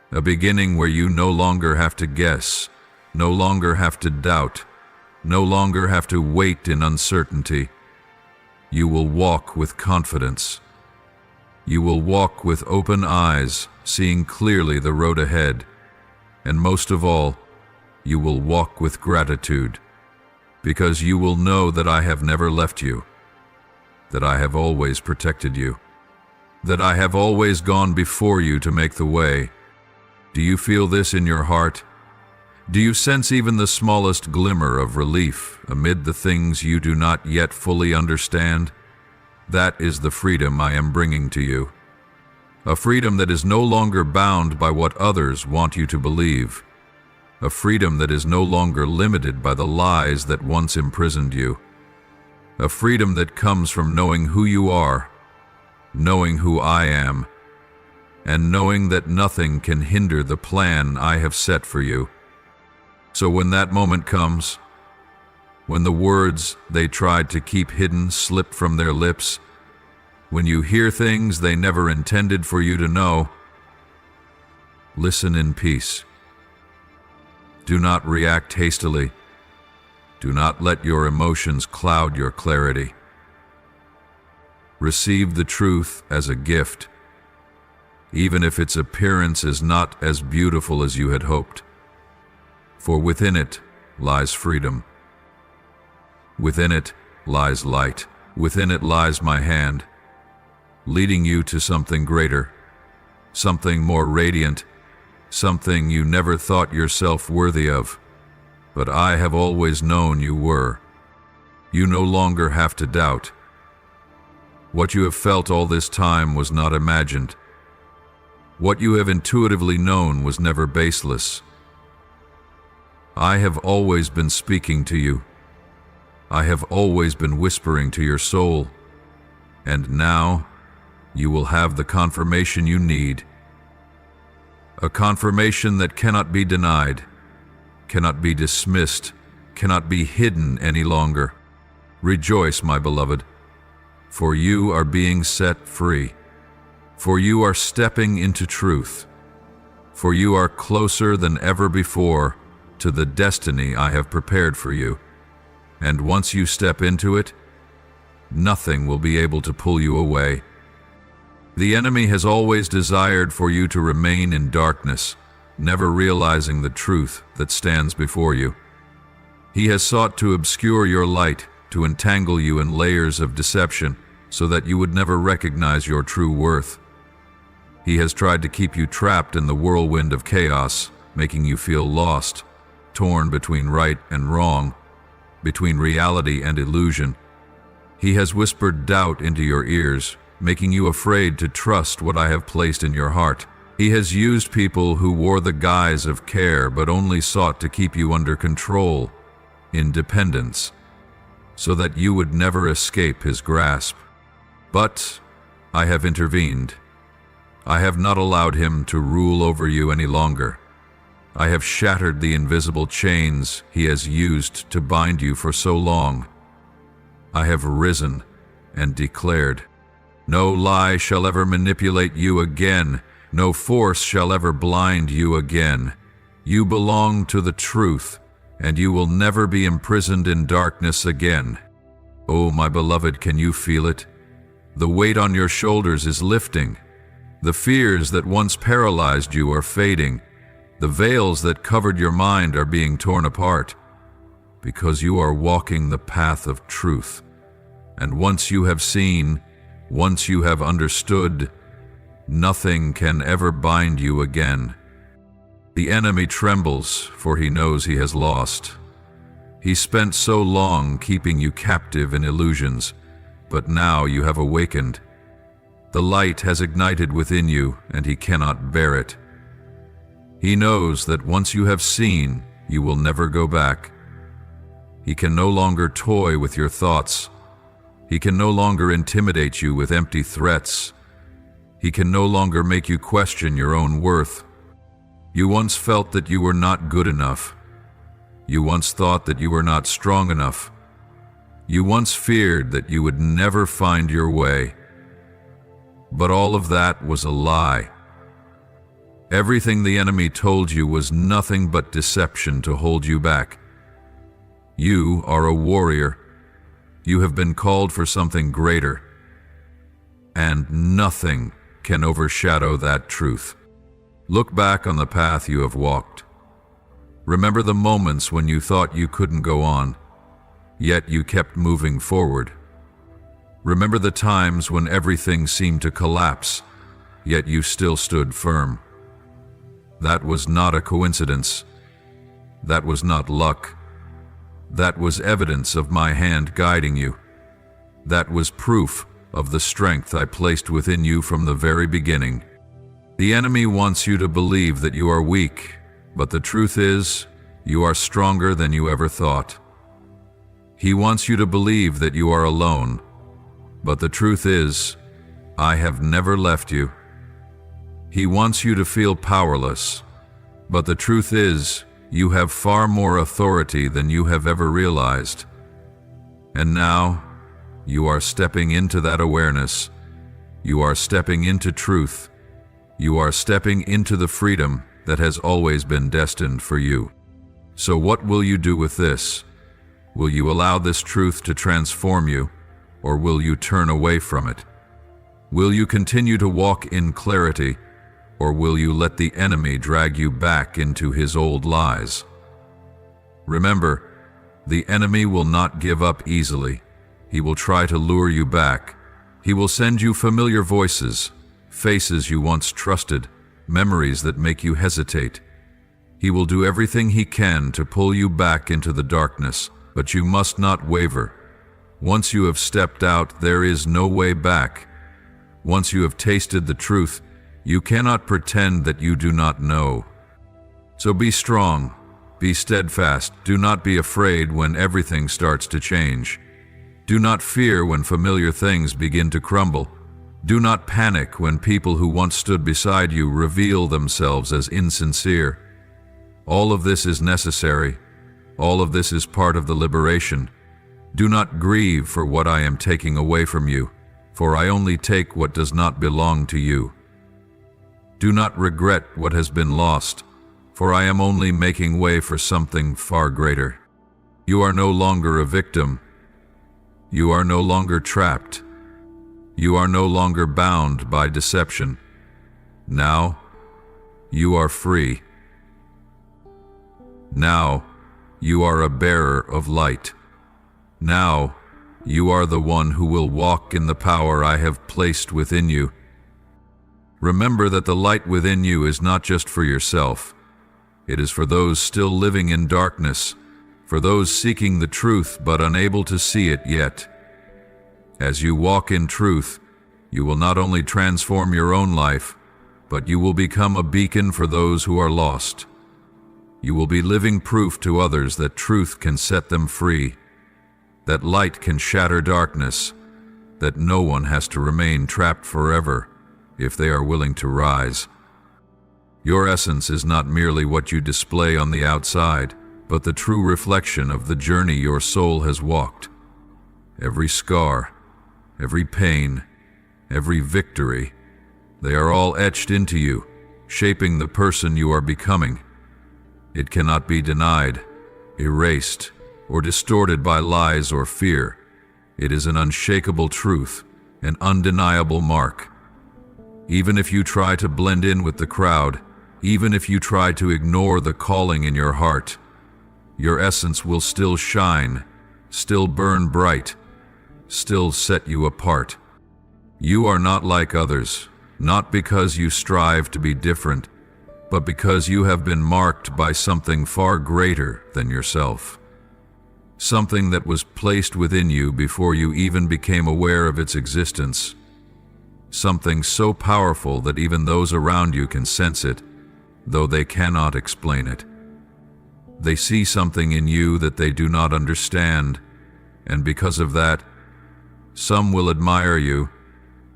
where you no longer have to guess, no longer have to doubt, no longer have to wait in uncertainty. You will walk with confidence. You will walk with open eyes, seeing clearly the road ahead. And most of all, you will walk with gratitude, because you will know that I have never left you, that I have always protected you, that I have always gone before you to make the way. Do you feel this in your heart? Do you sense even the smallest glimmer of relief amid the things you do not yet fully understand? That is the freedom I am bringing to you. A freedom that is no longer bound by what others want you to believe. A freedom that is no longer limited by the lies that once imprisoned you. A freedom that comes from knowing who you are, knowing who I am, and knowing that nothing can hinder the plan I have set for you. So when that moment comes, when the words they tried to keep hidden slip from their lips, when you hear things they never intended for you to know, listen in peace. Do not react hastily. Do not let your emotions cloud your clarity. Receive the truth as a gift, even if its appearance is not as beautiful as you had hoped. For within it lies freedom. Within it lies light. Within it lies my hand, leading you to something greater, something more radiant, something you never thought yourself worthy of, but I have always known you were. You no longer have to doubt. What you have felt all this time was not imagined. What you have intuitively known was never baseless. I have always been speaking to you. I have always been whispering to your soul. And now, you will have the confirmation you need. A confirmation that cannot be denied, cannot be dismissed, cannot be hidden any longer. Rejoice, my beloved, for you are being set free. For you are stepping into truth. For you are closer than ever before to the destiny I have prepared for you. And once you step into it, nothing will be able to pull you away. The enemy has always desired for you to remain in darkness, never realizing the truth that stands before you. He has sought to obscure your light, to entangle you in layers of deception, so that you would never recognize your true worth. He has tried to keep you trapped in the whirlwind of chaos, making you feel lost, torn between right and wrong, between reality and illusion. He has whispered doubt into your ears, making you afraid to trust what I have placed in your heart. He has used people who wore the guise of care but only sought to keep you under control, in dependence, so that you would never escape his grasp. But I have intervened. I have not allowed him to rule over you any longer. I have shattered the invisible chains he has used to bind you for so long. I have risen and declared, no lie shall ever manipulate you again. No force shall ever blind you again. You belong to the truth, and you will never be imprisoned in darkness again. Oh, my beloved, can you feel it? The weight on your shoulders is lifting. The fears that once paralyzed you are fading. The veils that covered your mind are being torn apart, because you are walking the path of truth. And once you have seen, once you have understood, nothing can ever bind you again. The enemy trembles, for he knows he has lost. He spent so long keeping you captive in illusions, but now you have awakened. The light has ignited within you, and he cannot bear it. He knows that once you have seen, you will never go back. He can no longer toy with your thoughts. He can no longer intimidate you with empty threats. He can no longer make you question your own worth. You once felt that you were not good enough. You once thought that you were not strong enough. You once feared that you would never find your way. But all of that was a lie. Everything the enemy told you was nothing but deception to hold you back. You are a warrior. You have been called for something greater. And nothing can overshadow that truth. Look back on the path you have walked. Remember the moments when you thought you couldn't go on, yet you kept moving forward. Remember the times when everything seemed to collapse, yet you still stood firm. That was not a coincidence. That was not luck. That was evidence of my hand guiding you. That was proof of the strength I placed within you from the very beginning. The enemy wants you to believe that you are weak, but the truth is, you are stronger than you ever thought. He wants you to believe that you are alone, but the truth is, I have never left you. He wants you to feel powerless, but the truth is, you have far more authority than you have ever realized. And now, you are stepping into that awareness. You are stepping into truth. You are stepping into the freedom that has always been destined for you. So what will you do with this? Will you allow this truth to transform you, or will you turn away from it? Will you continue to walk in clarity, or will you let the enemy drag you back into his old lies? Remember, the enemy will not give up easily. He will try to lure you back. He will send you familiar voices, faces you once trusted, memories that make you hesitate. He will do everything he can to pull you back into the darkness, but you must not waver. Once you have stepped out, there is no way back. Once you have tasted the truth, you cannot pretend that you do not know. So be strong, be steadfast, do not be afraid when everything starts to change. Do not fear when familiar things begin to crumble. Do not panic when people who once stood beside you reveal themselves as insincere. All of this is necessary. All of this is part of the liberation. Do not grieve for what I am taking away from you, for I only take what does not belong to you. Do not regret what has been lost, for I am only making way for something far greater. You are no longer a victim. You are no longer trapped. You are no longer bound by deception. Now, you are free. Now, you are a bearer of light. Now, you are the one who will walk in the power I have placed within you. Remember that the light within you is not just for yourself. It is for those still living in darkness, for those seeking the truth but unable to see it yet. As you walk in truth, you will not only transform your own life, but you will become a beacon for those who are lost. You will be living proof to others that truth can set them free, that light can shatter darkness, that no one has to remain trapped forever if they are willing to rise. Your essence is not merely what you display on the outside, but the true reflection of the journey your soul has walked. Every scar, every pain, every victory, they are all etched into you, shaping the person you are becoming. It cannot be denied, erased, or distorted by lies or fear. It is an unshakable truth, an undeniable mark. Even if you try to blend in with the crowd, even if you try to ignore the calling in your heart, your essence will still shine, still burn bright, still set you apart. You are not like others, not because you strive to be different, but because you have been marked by something far greater than yourself. Something that was placed within you before you even became aware of its existence. Something so powerful that even those around you can sense it, though they cannot explain it. They see something in you that they do not understand, and because of that, some will admire you,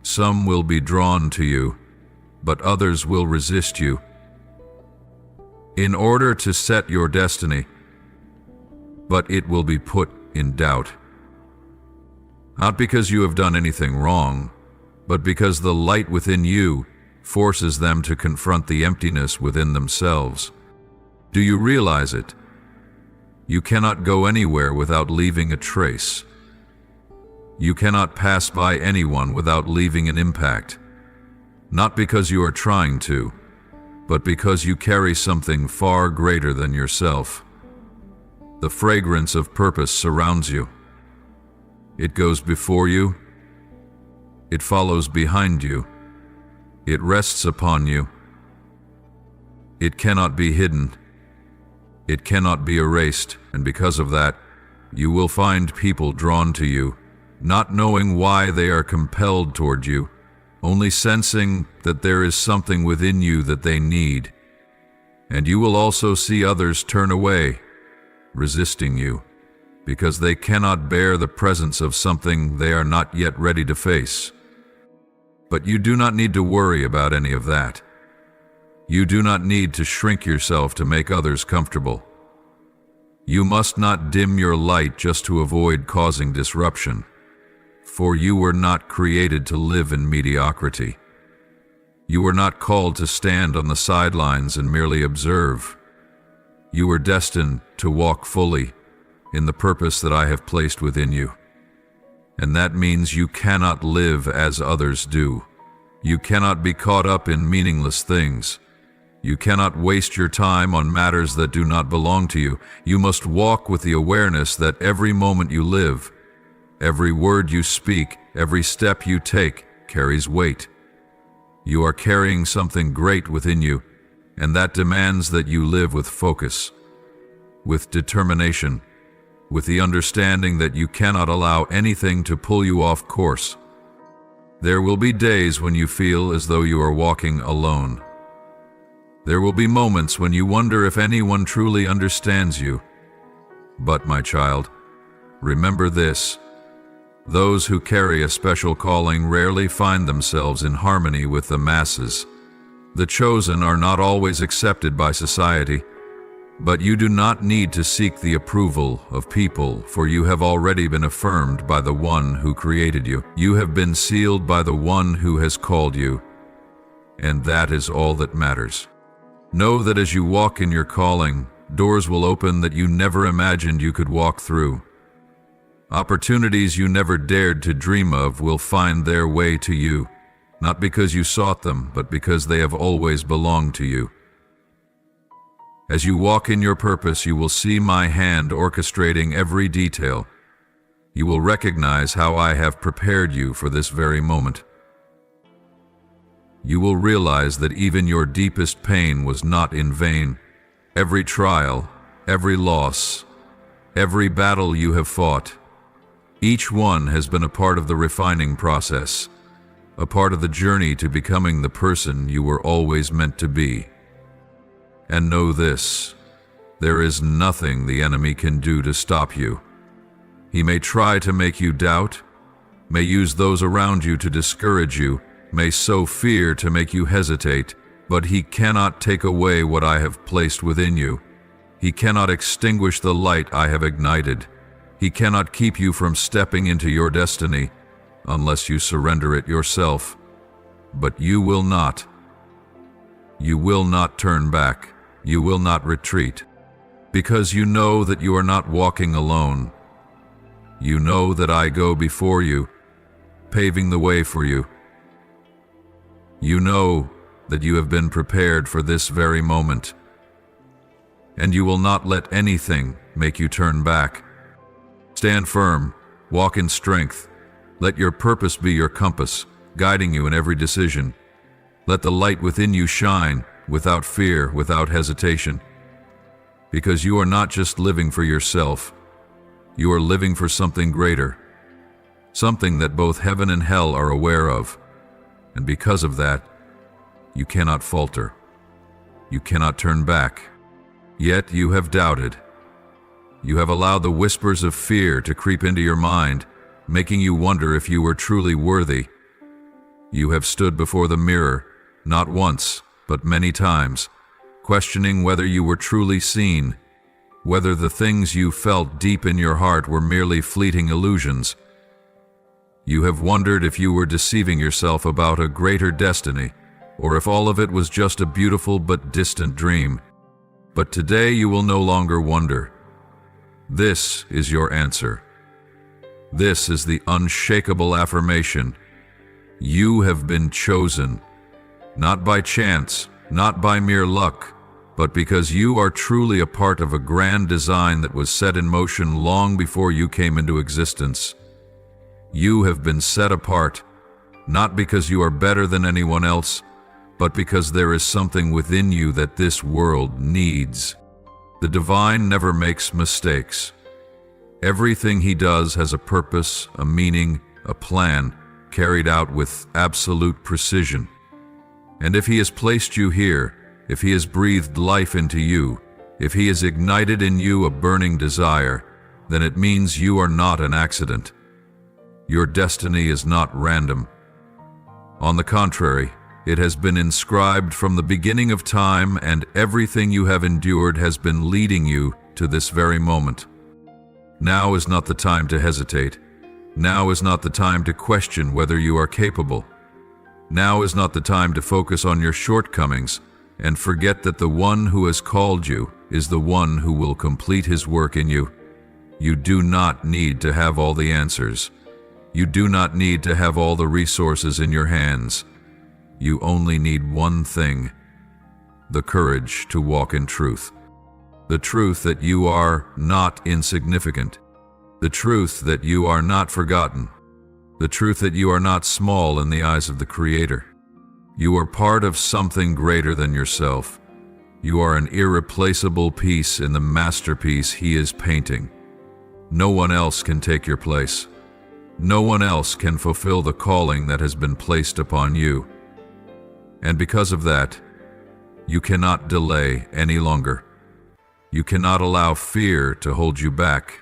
some will be drawn to you, but others will resist you. In order to set your destiny, but it will be put in doubt. Not because you have done anything wrong, but because the light within you forces them to confront the emptiness within themselves. Do you realize it? You cannot go anywhere without leaving a trace. You cannot pass by anyone without leaving an impact. Not because you are trying to, but because you carry something far greater than yourself. The fragrance of purpose surrounds you. It goes before you. It follows behind you. It rests upon you. It cannot be hidden. It cannot be erased, and because of that, you will find people drawn to you, not knowing why they are compelled toward you, only sensing that there is something within you that they need. And you will also see others turn away, resisting you, because they cannot bear the presence of something they are not yet ready to face. But you do not need to worry about any of that. You do not need to shrink yourself to make others comfortable. You must not dim your light just to avoid causing disruption, for you were not created to live in mediocrity. You were not called to stand on the sidelines and merely observe. You were destined to walk fully in the purpose that I have placed within you. And that means you cannot live as others do. You cannot be caught up in meaningless things. You cannot waste your time on matters that do not belong to you. You must walk with the awareness that every moment you live, every word you speak, every step you take carries weight. You are carrying something great within you, and that demands that you live with focus, with determination, with the understanding that you cannot allow anything to pull you off course. There will be days when you feel as though you are walking alone. There will be moments when you wonder if anyone truly understands you. But, my child, remember this: those who carry a special calling rarely find themselves in harmony with the masses. The chosen are not always accepted by society, but you do not need to seek the approval of people, for you have already been affirmed by the one who created you. You have been sealed by the one who has called you, and that is all that matters. Know that as you walk in your calling, doors will open that you never imagined you could walk through. Opportunities you never dared to dream of will find their way to you, not because you sought them, but because they have always belonged to you. As you walk in your purpose, you will see my hand orchestrating every detail. You will recognize how I have prepared you for this very moment. You will realize that even your deepest pain was not in vain. Every trial, every loss, every battle you have fought, each one has been a part of the refining process, a part of the journey to becoming the person you were always meant to be. And know this: there is nothing the enemy can do to stop you. He may try to make you doubt, may use those around you to discourage you, may sow fear to make you hesitate, but he cannot take away what I have placed within you. He cannot extinguish the light I have ignited. He cannot keep you from stepping into your destiny unless you surrender it yourself. But you will not. You will not turn back. You will not retreat, because you know that you are not walking alone. You know that I go before you, paving the way for you. You know that you have been prepared for this very moment, and you will not let anything make you turn back. Stand firm, walk in strength. Let your purpose be your compass, guiding you in every decision. Let the light within you shine, without fear, without hesitation. Because you are not just living for yourself, you are living for something greater, something that both heaven and hell are aware of. And because of that, you cannot falter. You cannot turn back. Yet you have doubted. You have allowed the whispers of fear to creep into your mind, making you wonder if you were truly worthy. You have stood before the mirror, not once, but many times, questioning whether you were truly seen, whether the things you felt deep in your heart were merely fleeting illusions. You have wondered if you were deceiving yourself about a greater destiny, or if all of it was just a beautiful but distant dream. But today you will no longer wonder. This is your answer. This is the unshakable affirmation. You have been chosen. Not by chance, not by mere luck, but because you are truly a part of a grand design that was set in motion long before you came into existence. You have been set apart, not because you are better than anyone else, but because there is something within you that this world needs. The divine never makes mistakes. Everything he does has a purpose, a meaning, a plan, carried out with absolute precision. And if he has placed you here, if he has breathed life into you, if he has ignited in you a burning desire, then it means you are not an accident. Your destiny is not random. On the contrary, it has been inscribed from the beginning of time, and everything you have endured has been leading you to this very moment. Now is not the time to hesitate. Now is not the time to question whether you are capable. Now is not the time to focus on your shortcomings and forget that the one who has called you is the one who will complete his work in you. You do not need to have all the answers. You do not need to have all the resources in your hands. You only need one thing: the courage to walk in truth. The truth that you are not insignificant. The truth that you are not forgotten. The truth that you are not small in the eyes of the Creator. You are part of something greater than yourself. You are an irreplaceable piece in the masterpiece He is painting. No one else can take your place. No one else can fulfill the calling that has been placed upon you. And because of that, you cannot delay any longer. You cannot allow fear to hold you back.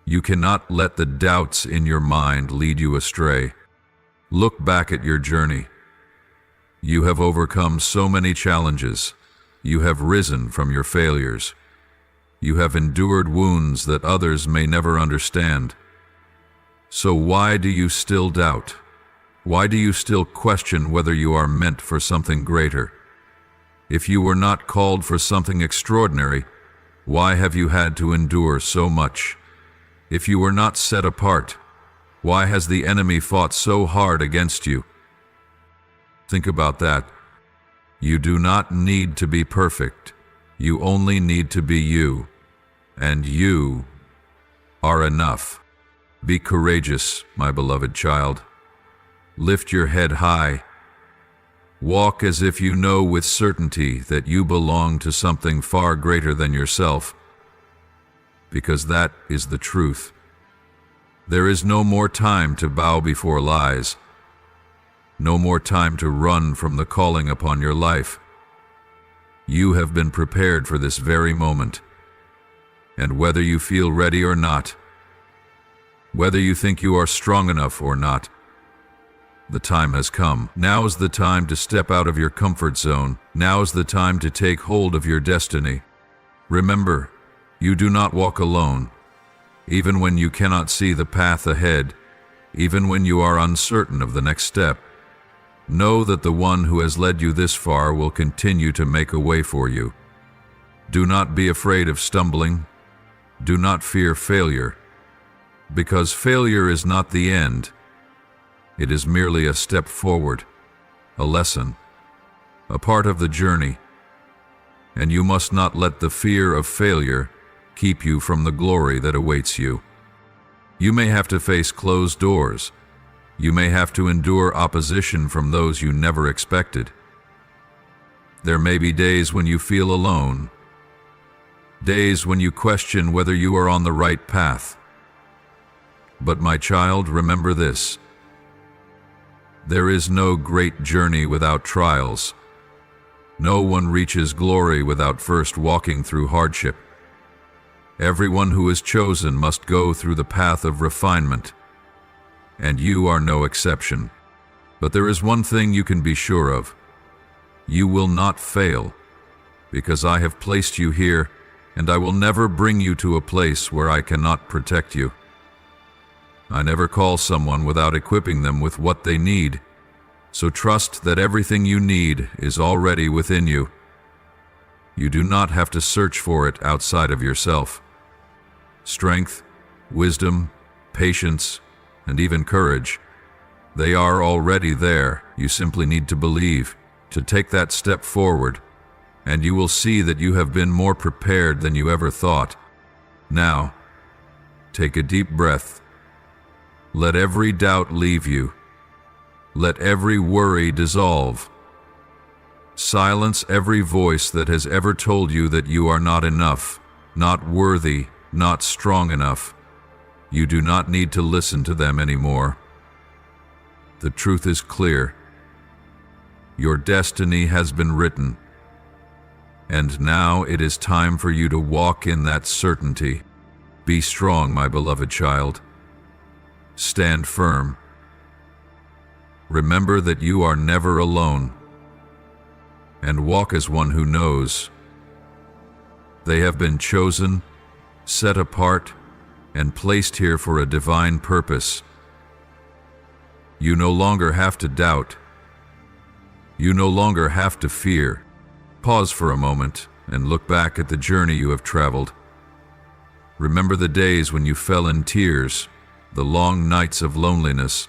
You cannot let the doubts in your mind lead you astray. Look back at your journey. You have overcome so many challenges. You have risen from your failures. You have endured wounds that others may never understand. So why do you still doubt? Why do you still question whether you are meant for something greater? If you were not called for something extraordinary, why have you had to endure so much? If you were not set apart, why has the enemy fought so hard against you? Think about that. You do not need to be perfect. You only need to be you. And you are enough. Be courageous, my beloved child. Lift your head high. Walk as if you know with certainty that you belong to something far greater than yourself, because that is the truth. There is no more time to bow before lies. No more time to run from the calling upon your life. You have been prepared for this very moment. And whether you feel ready or not, whether you think you are strong enough or not, the time has come. Now is the time to step out of your comfort zone. Now is the time to take hold of your destiny. Remember, you do not walk alone. Even when you cannot see the path ahead, even when you are uncertain of the next step, know that the one who has led you this far will continue to make a way for you. Do not be afraid of stumbling. Do not fear failure, because failure is not the end. It is merely a step forward, a lesson, a part of the journey, and you must not let the fear of failure keep you from the glory that awaits you. You may have to face closed doors. You may have to endure opposition from those you never expected. There may be days when you feel alone, days when you question whether you are on the right path. But my child, remember this: there is no great journey without trials. No one reaches glory without first walking through hardship. Everyone who is chosen must go through the path of refinement, and you are no exception. But there is one thing you can be sure of: you will not fail, because I have placed you here, and I will never bring you to a place where I cannot protect you. I never call someone without equipping them with what they need, so trust that everything you need is already within you. You do not have to search for it outside of yourself. Strength, wisdom, patience, and even courage, they are already there. You simply need to believe, to take that step forward, and you will see that you have been more prepared than you ever thought. Now, take a deep breath. Let every doubt leave you. Let every worry dissolve. Silence every voice that has ever told you that you are not enough, not worthy, not strong enough. You do not need to listen to them anymore. The truth is clear. Your destiny has been written, and now it is time for you to walk in that certainty. Be strong, my beloved child. Stand firm. Remember that you are never alone, and walk as one who knows They have been chosen, set apart, and placed here for a divine purpose. You no longer have to doubt. You no longer have to fear. Pause for a moment and look back at the journey you have traveled. Remember the days when you fell in tears, the long nights of loneliness,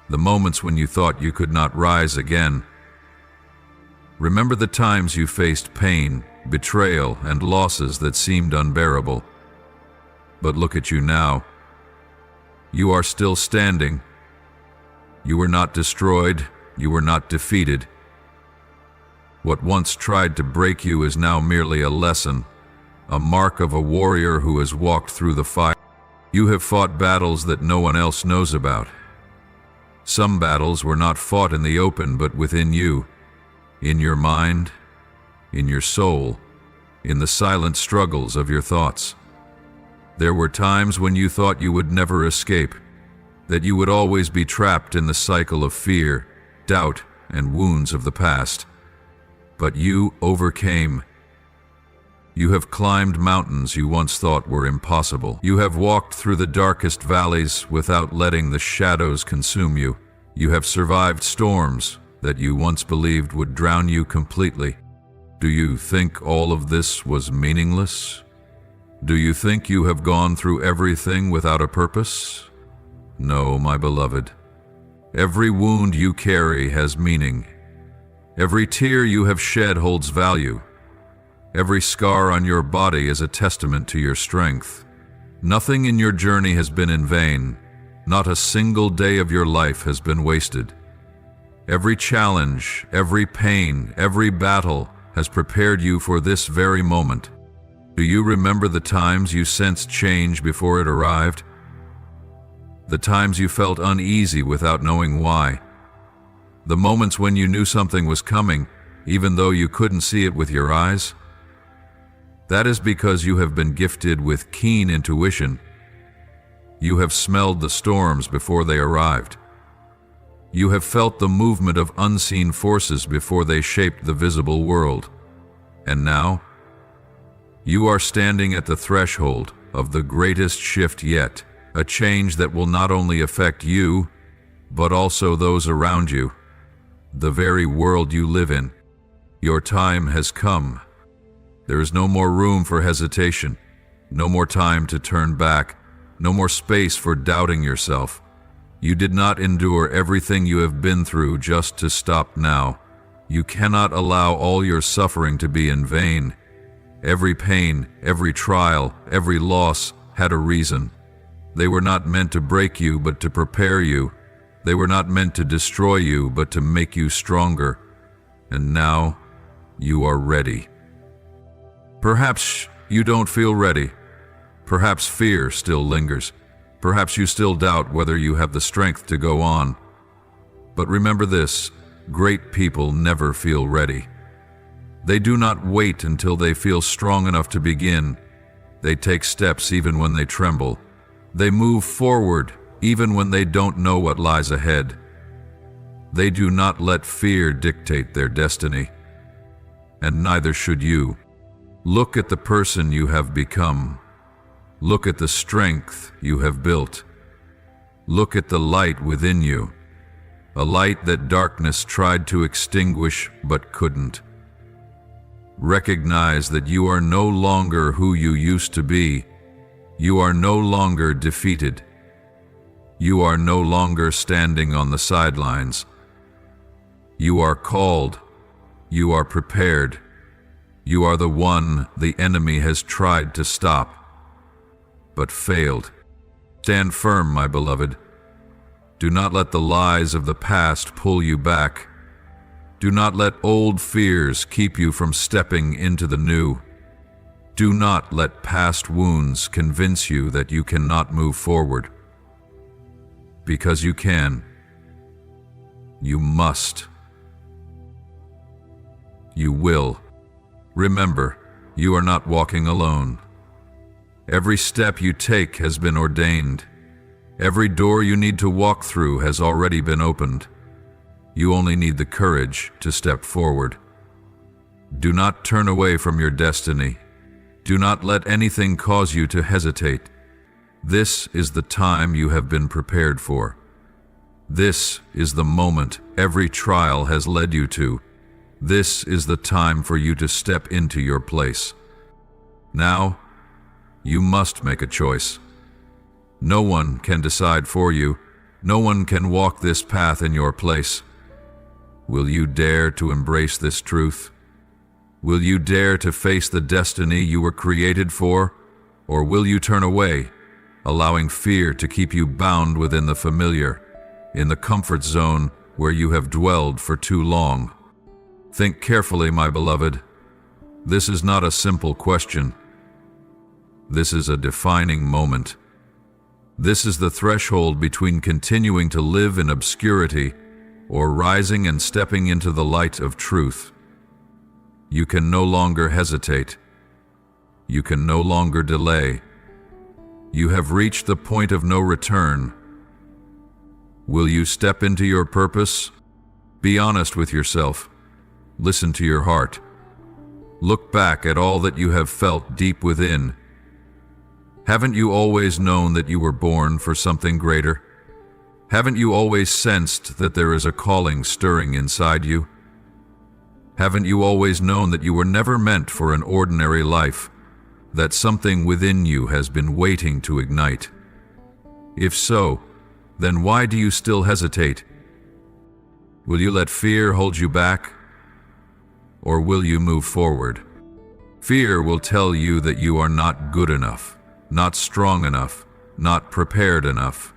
the moments when you thought you could not rise again. Remember the times you faced pain, betrayal, and losses that seemed unbearable. But look at you now. You are still standing. You were not destroyed. You were not defeated. What once tried to break you is now merely a lesson, a mark of a warrior who has walked through the fire. You have fought battles that no one else knows about. Some battles were not fought in the open, but within you, in your mind, in your soul, in the silent struggles of your thoughts. There were times when you thought you would never escape, that you would always be trapped in the cycle of fear, doubt, and wounds of the past. But you overcame. You have climbed mountains you once thought were impossible. You have walked through the darkest valleys without letting the shadows consume you. You have survived storms that you once believed would drown you completely. Do you think all of this was meaningless? Do you think you have gone through everything without a purpose? No, my beloved. Every wound you carry has meaning. Every tear you have shed holds value. Every scar on your body is a testament to your strength. Nothing in your journey has been in vain. Not a single day of your life has been wasted. Every challenge, every pain, every battle has prepared you for this very moment. Do you remember the times you sensed change before it arrived? The times you felt uneasy without knowing why? The moments when you knew something was coming, even though you couldn't see it with your eyes? That is because you have been gifted with keen intuition. You have smelled the storms before they arrived. You have felt the movement of unseen forces before they shaped the visible world. And now, you are standing at the threshold of the greatest shift yet, a change that will not only affect you, but also those around you, the very world you live in. Your time has come. There is no more room for hesitation, no more time to turn back, no more space for doubting yourself. You did not endure everything you have been through just to stop now. You cannot allow all your suffering to be in vain. Every pain, every trial, every loss had a reason. They were not meant to break you, but to prepare you. They were not meant to destroy you, but to make you stronger. And now, you are ready. Perhaps you don't feel ready. Perhaps fear still lingers. Perhaps you still doubt whether you have the strength to go on. But remember this, great people never feel ready. They do not wait until they feel strong enough to begin. They take steps even when they tremble. They move forward even when they don't know what lies ahead. They do not let fear dictate their destiny. And neither should you. Look at the person you have become. Look at the strength you have built. Look at the light within you, a light that darkness tried to extinguish but couldn't. Recognize that you are no longer who you used to be. You are no longer defeated. You are no longer standing on the sidelines. You are called. You are prepared. You are the one the enemy has tried to stop, but failed. Stand firm, my beloved. Do not let the lies of the past pull you back. Do not let old fears keep you from stepping into the new. Do not let past wounds convince you that you cannot move forward. Because you can. You must. You will. Remember, you are not walking alone. Every step you take has been ordained. Every door you need to walk through has already been opened. You only need the courage to step forward. Do not turn away from your destiny. Do not let anything cause you to hesitate. This is the time you have been prepared for. This is the moment every trial has led you to. This is the time for you to step into your place. Now, you must make a choice. No one can decide for you. No one can walk this path in your place. Will you dare to embrace this truth? Will you dare to face the destiny you were created for? Or will you turn away, allowing fear to keep you bound within the familiar, in the comfort zone where you have dwelled for too long? Think carefully, my beloved. This is not a simple question. This is a defining moment. This is the threshold between continuing to live in obscurity or rising and stepping into the light of truth. You can no longer hesitate. You can no longer delay. You have reached the point of no return. Will you step into your purpose? Be honest with yourself. Listen to your heart. Look back at all that you have felt deep within. Haven't you always known that you were born for something greater? Haven't you always sensed that there is a calling stirring inside you? Haven't you always known that you were never meant for an ordinary life, that something within you has been waiting to ignite? If so, then why do you still hesitate? Will you let fear hold you back? Or will you move forward? Fear will tell you that you are not good enough, not strong enough, not prepared enough.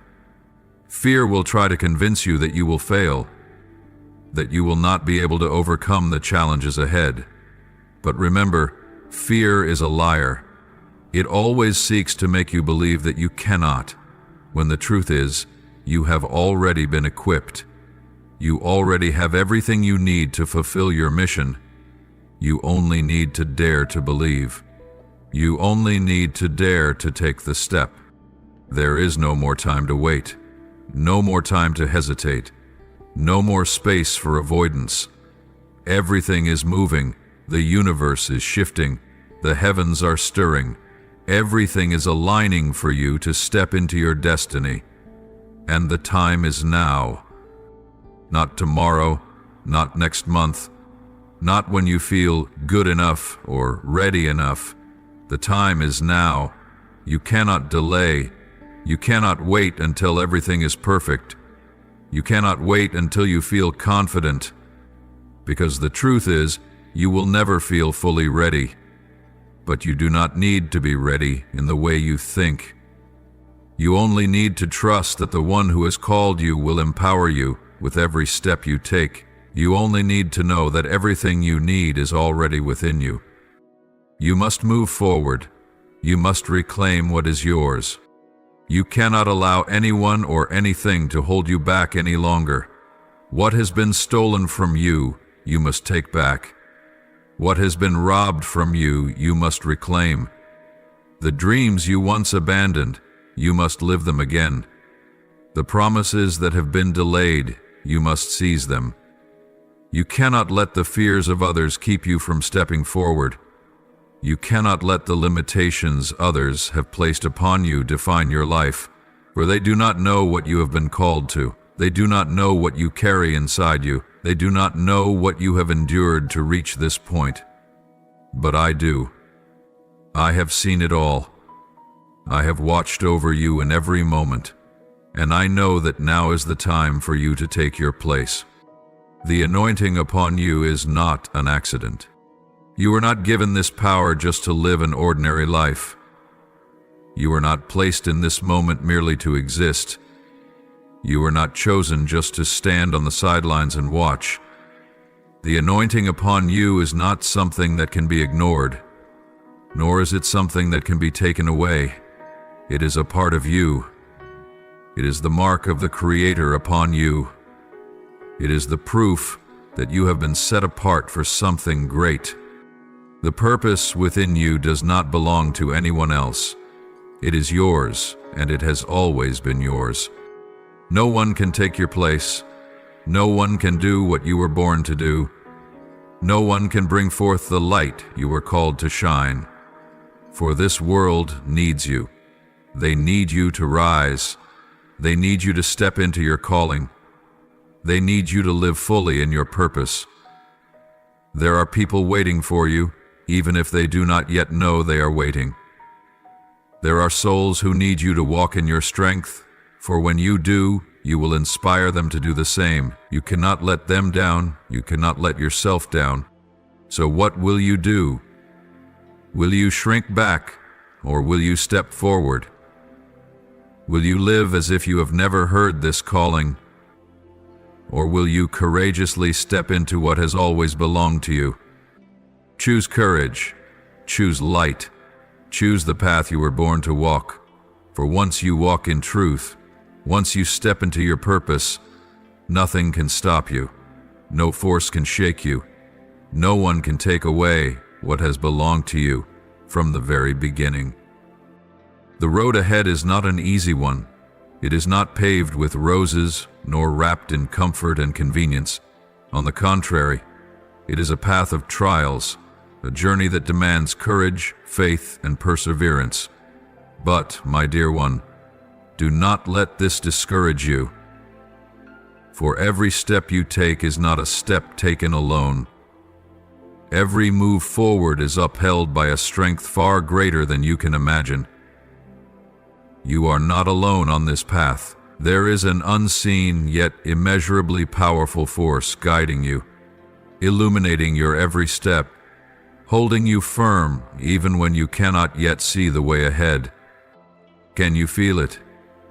Fear will try to convince you that you will fail, that you will not be able to overcome the challenges ahead. But remember, fear is a liar. It always seeks to make you believe that you cannot, when the truth is, you have already been equipped. You already have everything you need to fulfill your mission. You only need to dare to believe. You only need to dare to take the step. There is no more time to wait. No more time to hesitate. No more space for avoidance. Everything is moving. The universe is shifting. The heavens are stirring. Everything is aligning for you to step into your destiny. And the time is now. Not tomorrow, not next month, not when you feel good enough or ready enough. The time is now. You cannot delay. You cannot wait until everything is perfect. You cannot wait until you feel confident, because the truth is, you will never feel fully ready. But you do not need to be ready in the way you think. You only need to trust that the one who has called you will empower you with every step you take. You only need to know that everything you need is already within you. You must move forward. You must reclaim what is yours. You cannot allow anyone or anything to hold you back any longer. What has been stolen from you, you must take back. What has been robbed from you, you must reclaim. The dreams you once abandoned, you must live them again. The promises that have been delayed, you must seize them. You cannot let the fears of others keep you from stepping forward. You cannot let the limitations others have placed upon you define your life, for they do not know what you have been called to. They do not know what you carry inside you. They do not know what you have endured to reach this point. But I do. I have seen it all. I have watched over you in every moment, and I know that now is the time for you to take your place. The anointing upon you is not an accident. You were not given this power just to live an ordinary life. You were not placed in this moment merely to exist. You were not chosen just to stand on the sidelines and watch. The anointing upon you is not something that can be ignored, nor is it something that can be taken away. It is a part of you. It is the mark of the Creator upon you. It is the proof that you have been set apart for something great. The purpose within you does not belong to anyone else. It is yours, and it has always been yours. No one can take your place. No one can do what you were born to do. No one can bring forth the light you were called to shine. For this world needs you. They need you to rise. They need you to step into your calling. They need you to live fully in your purpose. There are people waiting for you, even if they do not yet know they are waiting. There are souls who need you to walk in your strength, for when you do, you will inspire them to do the same. You cannot let them down. You cannot let yourself down. So what will you do? Will you shrink back, or will you step forward? Will you live as if you have never heard this calling, or will you courageously step into what has always belonged to you? Choose courage. Choose light. Choose the path you were born to walk. For once you walk in truth, once you step into your purpose, nothing can stop you. No force can shake you. No one can take away what has belonged to you from the very beginning. The road ahead is not an easy one. It is not paved with roses, nor wrapped in comfort and convenience. On the contrary, it is a path of trials, a journey that demands courage, faith, and perseverance. But, my dear one, do not let this discourage you. For every step you take is not a step taken alone. Every move forward is upheld by a strength far greater than you can imagine. You are not alone on this path. There is an unseen yet immeasurably powerful force guiding you, illuminating your every step, holding you firm even when you cannot yet see the way ahead. Can you feel it?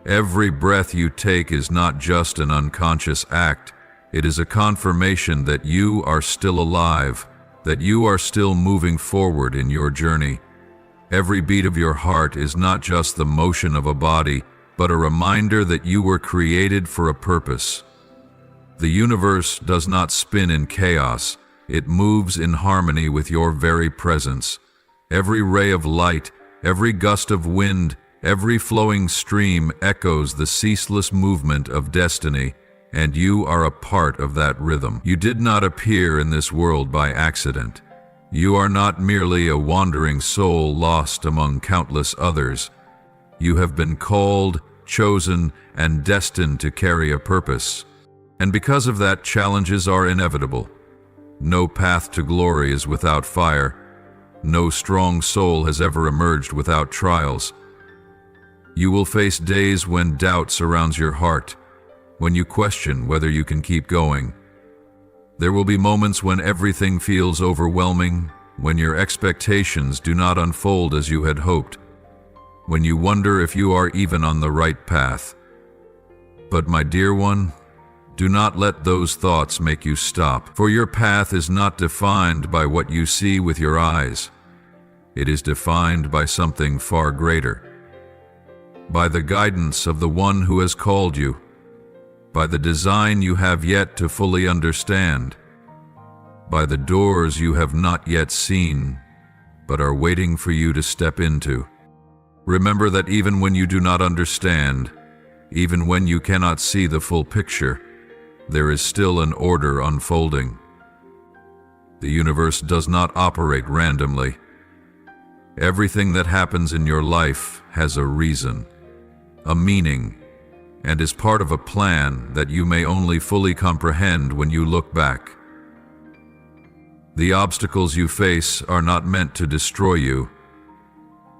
Every breath you take is not just an unconscious act. It is a confirmation that you are still alive, that you are still moving forward in your journey. Every beat of your heart is not just the motion of a body, but a reminder that you were created for a purpose. The universe does not spin in chaos. It moves in harmony with your very presence. Every ray of light, every gust of wind, every flowing stream echoes the ceaseless movement of destiny, and you are a part of that rhythm. You did not appear in this world by accident. You are not merely a wandering soul lost among countless others. You have been called, chosen, and destined to carry a purpose. And because of that, challenges are inevitable. No path to glory is without fire. No strong soul has ever emerged without trials. You will face days when doubt surrounds your heart, when you question whether you can keep going. There will be moments when everything feels overwhelming, when your expectations do not unfold as you had hoped, when you wonder if you are even on the right path. But my dear one, do not let those thoughts make you stop, for your path is not defined by what you see with your eyes. It is defined by something far greater, by the guidance of the one who has called you, by the design you have yet to fully understand, by the doors you have not yet seen, but are waiting for you to step into. Remember that even when you do not understand, even when you cannot see the full picture, there is still an order unfolding. The universe does not operate randomly. Everything that happens in your life has a reason, a meaning, and is part of a plan that you may only fully comprehend when you look back. The obstacles you face are not meant to destroy you.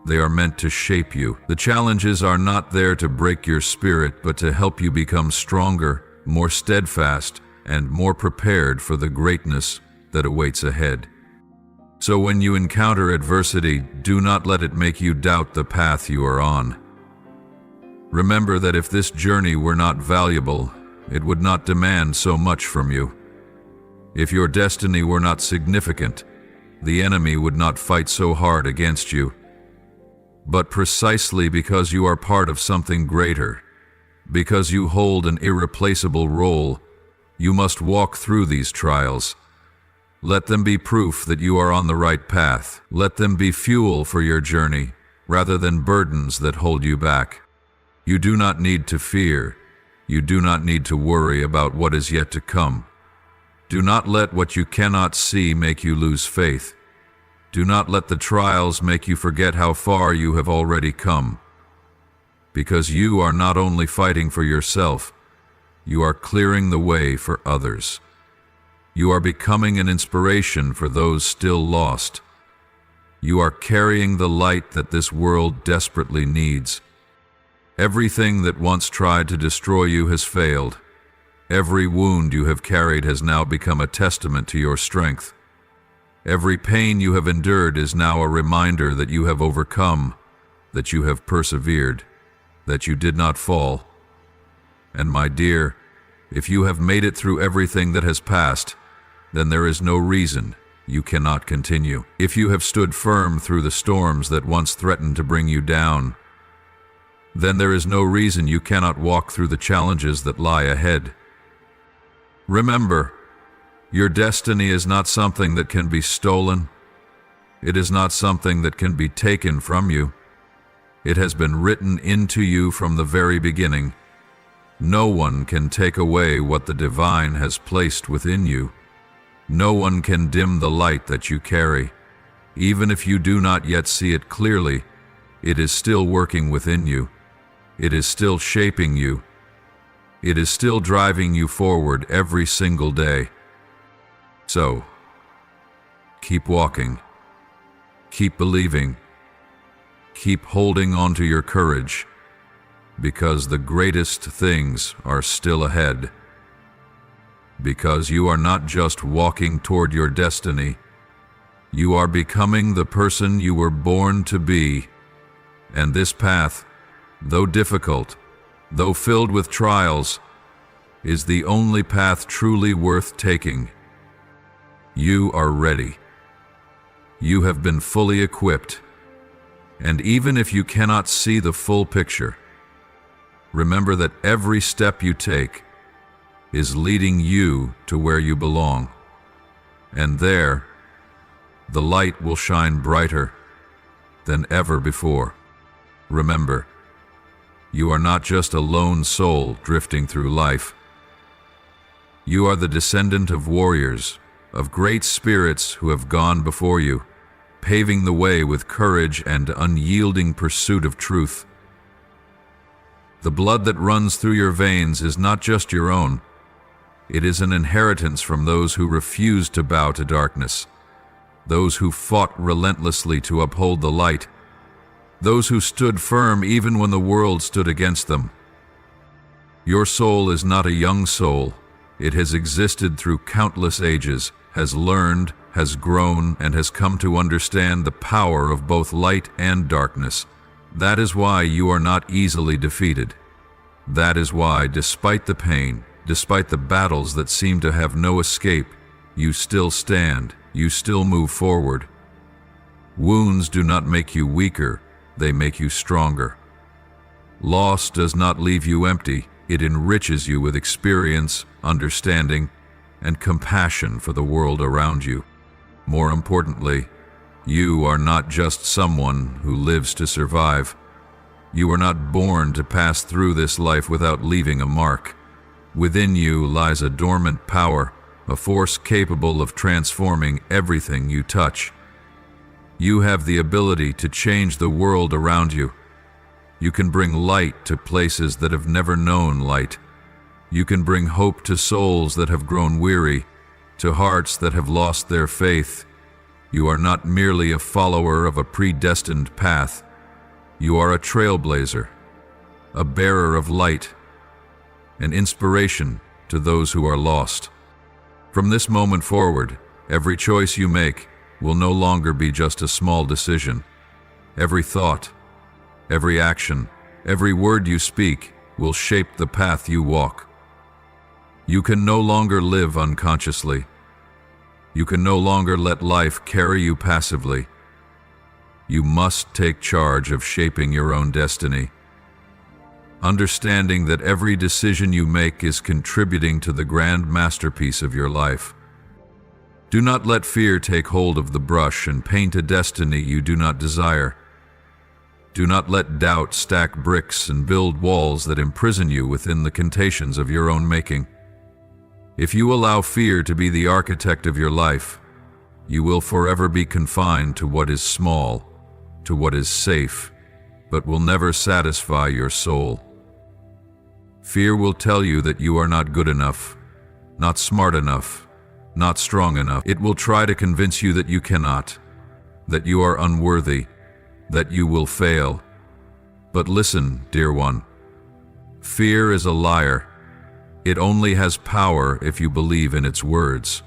They are meant to shape you. The challenges are not there to break your spirit, but to help you become stronger, more steadfast, and more prepared for the greatness that awaits ahead. So when you encounter adversity, do not let it make you doubt the path you are on. Remember that if this journey were not valuable, it would not demand so much from you. If your destiny were not significant, the enemy would not fight so hard against you. But precisely because you are part of something greater, because you hold an irreplaceable role, you must walk through these trials. Let them be proof that you are on the right path. Let them be fuel for your journey, rather than burdens that hold you back. You do not need to fear. You do not need to worry about what is yet to come. Do not let what you cannot see make you lose faith. Do not let the trials make you forget how far you have already come. Because you are not only fighting for yourself, you are clearing the way for others. You are becoming an inspiration for those still lost. You are carrying the light that this world desperately needs. Everything that once tried to destroy you has failed. Every wound you have carried has now become a testament to your strength. Every pain you have endured is now a reminder that you have overcome, that you have persevered, that you did not fall. And my dear, if you have made it through everything that has passed, then there is no reason you cannot continue. If you have stood firm through the storms that once threatened to bring you down, then there is no reason you cannot walk through the challenges that lie ahead. Remember, your destiny is not something that can be stolen. It is not something that can be taken from you. It has been written into you from the very beginning. No one can take away what the divine has placed within you. No one can dim the light that you carry. Even if you do not yet see it clearly, it is still working within you. It is still shaping you. It is still driving you forward every single day. So, keep walking. Keep believing. Keep holding on to your courage, because the greatest things are still ahead. Because you are not just walking toward your destiny, you are becoming the person you were born to be. And this path, though difficult, though filled with trials, is the only path truly worth taking. You are ready. You have been fully equipped. And even if you cannot see the full picture, remember that every step you take is leading you to where you belong. And there, the light will shine brighter than ever before. Remember, you are not just a lone soul drifting through life. You are the descendant of warriors, of great spirits who have gone before you, paving the way with courage and unyielding pursuit of truth. The blood that runs through your veins is not just your own. It is an inheritance from those who refused to bow to darkness, those who fought relentlessly to uphold the light, those who stood firm even when the world stood against them. Your soul is not a young soul. It has existed through countless ages, has learned, has grown, and has come to understand the power of both light and darkness. That is why you are not easily defeated. That is why, despite the pain, despite the battles that seem to have no escape, you still stand, you still move forward. Wounds do not make you weaker, they make you stronger. Loss does not leave you empty, it enriches you with experience, understanding, and compassion for the world around you. More importantly, you are not just someone who lives to survive. You are not born to pass through this life without leaving a mark. Within you lies a dormant power, a force capable of transforming everything you touch. You have the ability to change the world around you. You can bring light to places that have never known light. You can bring hope to souls that have grown weary, to hearts that have lost their faith. You are not merely a follower of a predestined path. You are a trailblazer, a bearer of light, an inspiration to those who are lost. From this moment forward, every choice you make will no longer be just a small decision. Every thought, every action, every word you speak will shape the path you walk. You can no longer live unconsciously. You can no longer let life carry you passively. You must take charge of shaping your own destiny, understanding that every decision you make is contributing to the grand masterpiece of your life. Do not let fear take hold of the brush and paint a destiny you do not desire. Do not let doubt stack bricks and build walls that imprison you within the contagions of your own making. If you allow fear to be the architect of your life, you will forever be confined to what is small, to what is safe, but will never satisfy your soul. Fear will tell you that you are not good enough, not smart enough, not strong enough. It will try to convince you that you cannot, that you are unworthy, that you will fail. But listen, dear one, fear is a liar. It only has power if you believe in its words.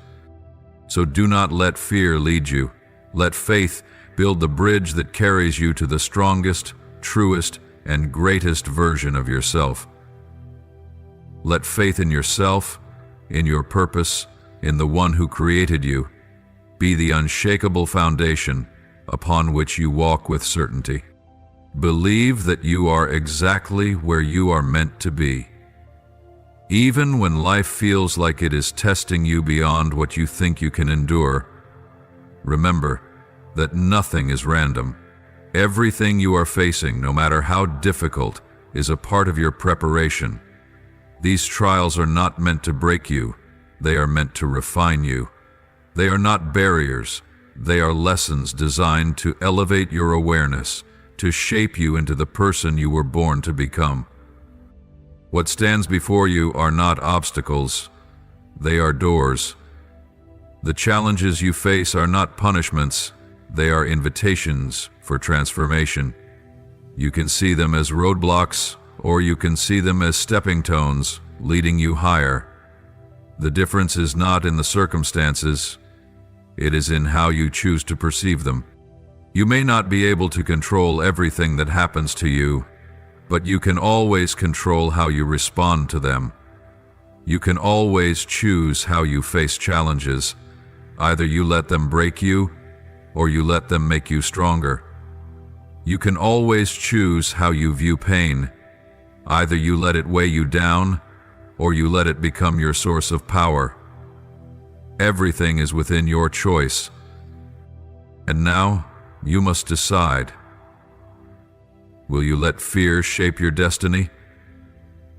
So do not let fear lead you. Let faith build the bridge that carries you to the strongest, truest, and greatest version of yourself. Let faith in yourself, in your purpose, in the one who created you, be the unshakable foundation upon which you walk with certainty. Believe that you are exactly where you are meant to be. Even when life feels like it is testing you beyond what you think you can endure, remember that nothing is random. Everything you are facing, no matter how difficult, is a part of your preparation. These trials are not meant to break you. They are meant to refine you. They are not barriers. They are lessons designed to elevate your awareness, to shape you into the person you were born to become. What stands before you are not obstacles. They are doors. The challenges you face are not punishments. They are invitations for transformation. You can see them as roadblocks, or you can see them as stepping stones leading you higher. The difference is not in the circumstances. It is in how you choose to perceive them. You may not be able to control everything that happens to you, but you can always control how you respond to them. You can always choose how you face challenges. Either you let them break you, or you let them make you stronger. You can always choose how you view pain. Either you let it weigh you down, or you let it become your source of power. Everything is within your choice. And now, you must decide. Will you let fear shape your destiny?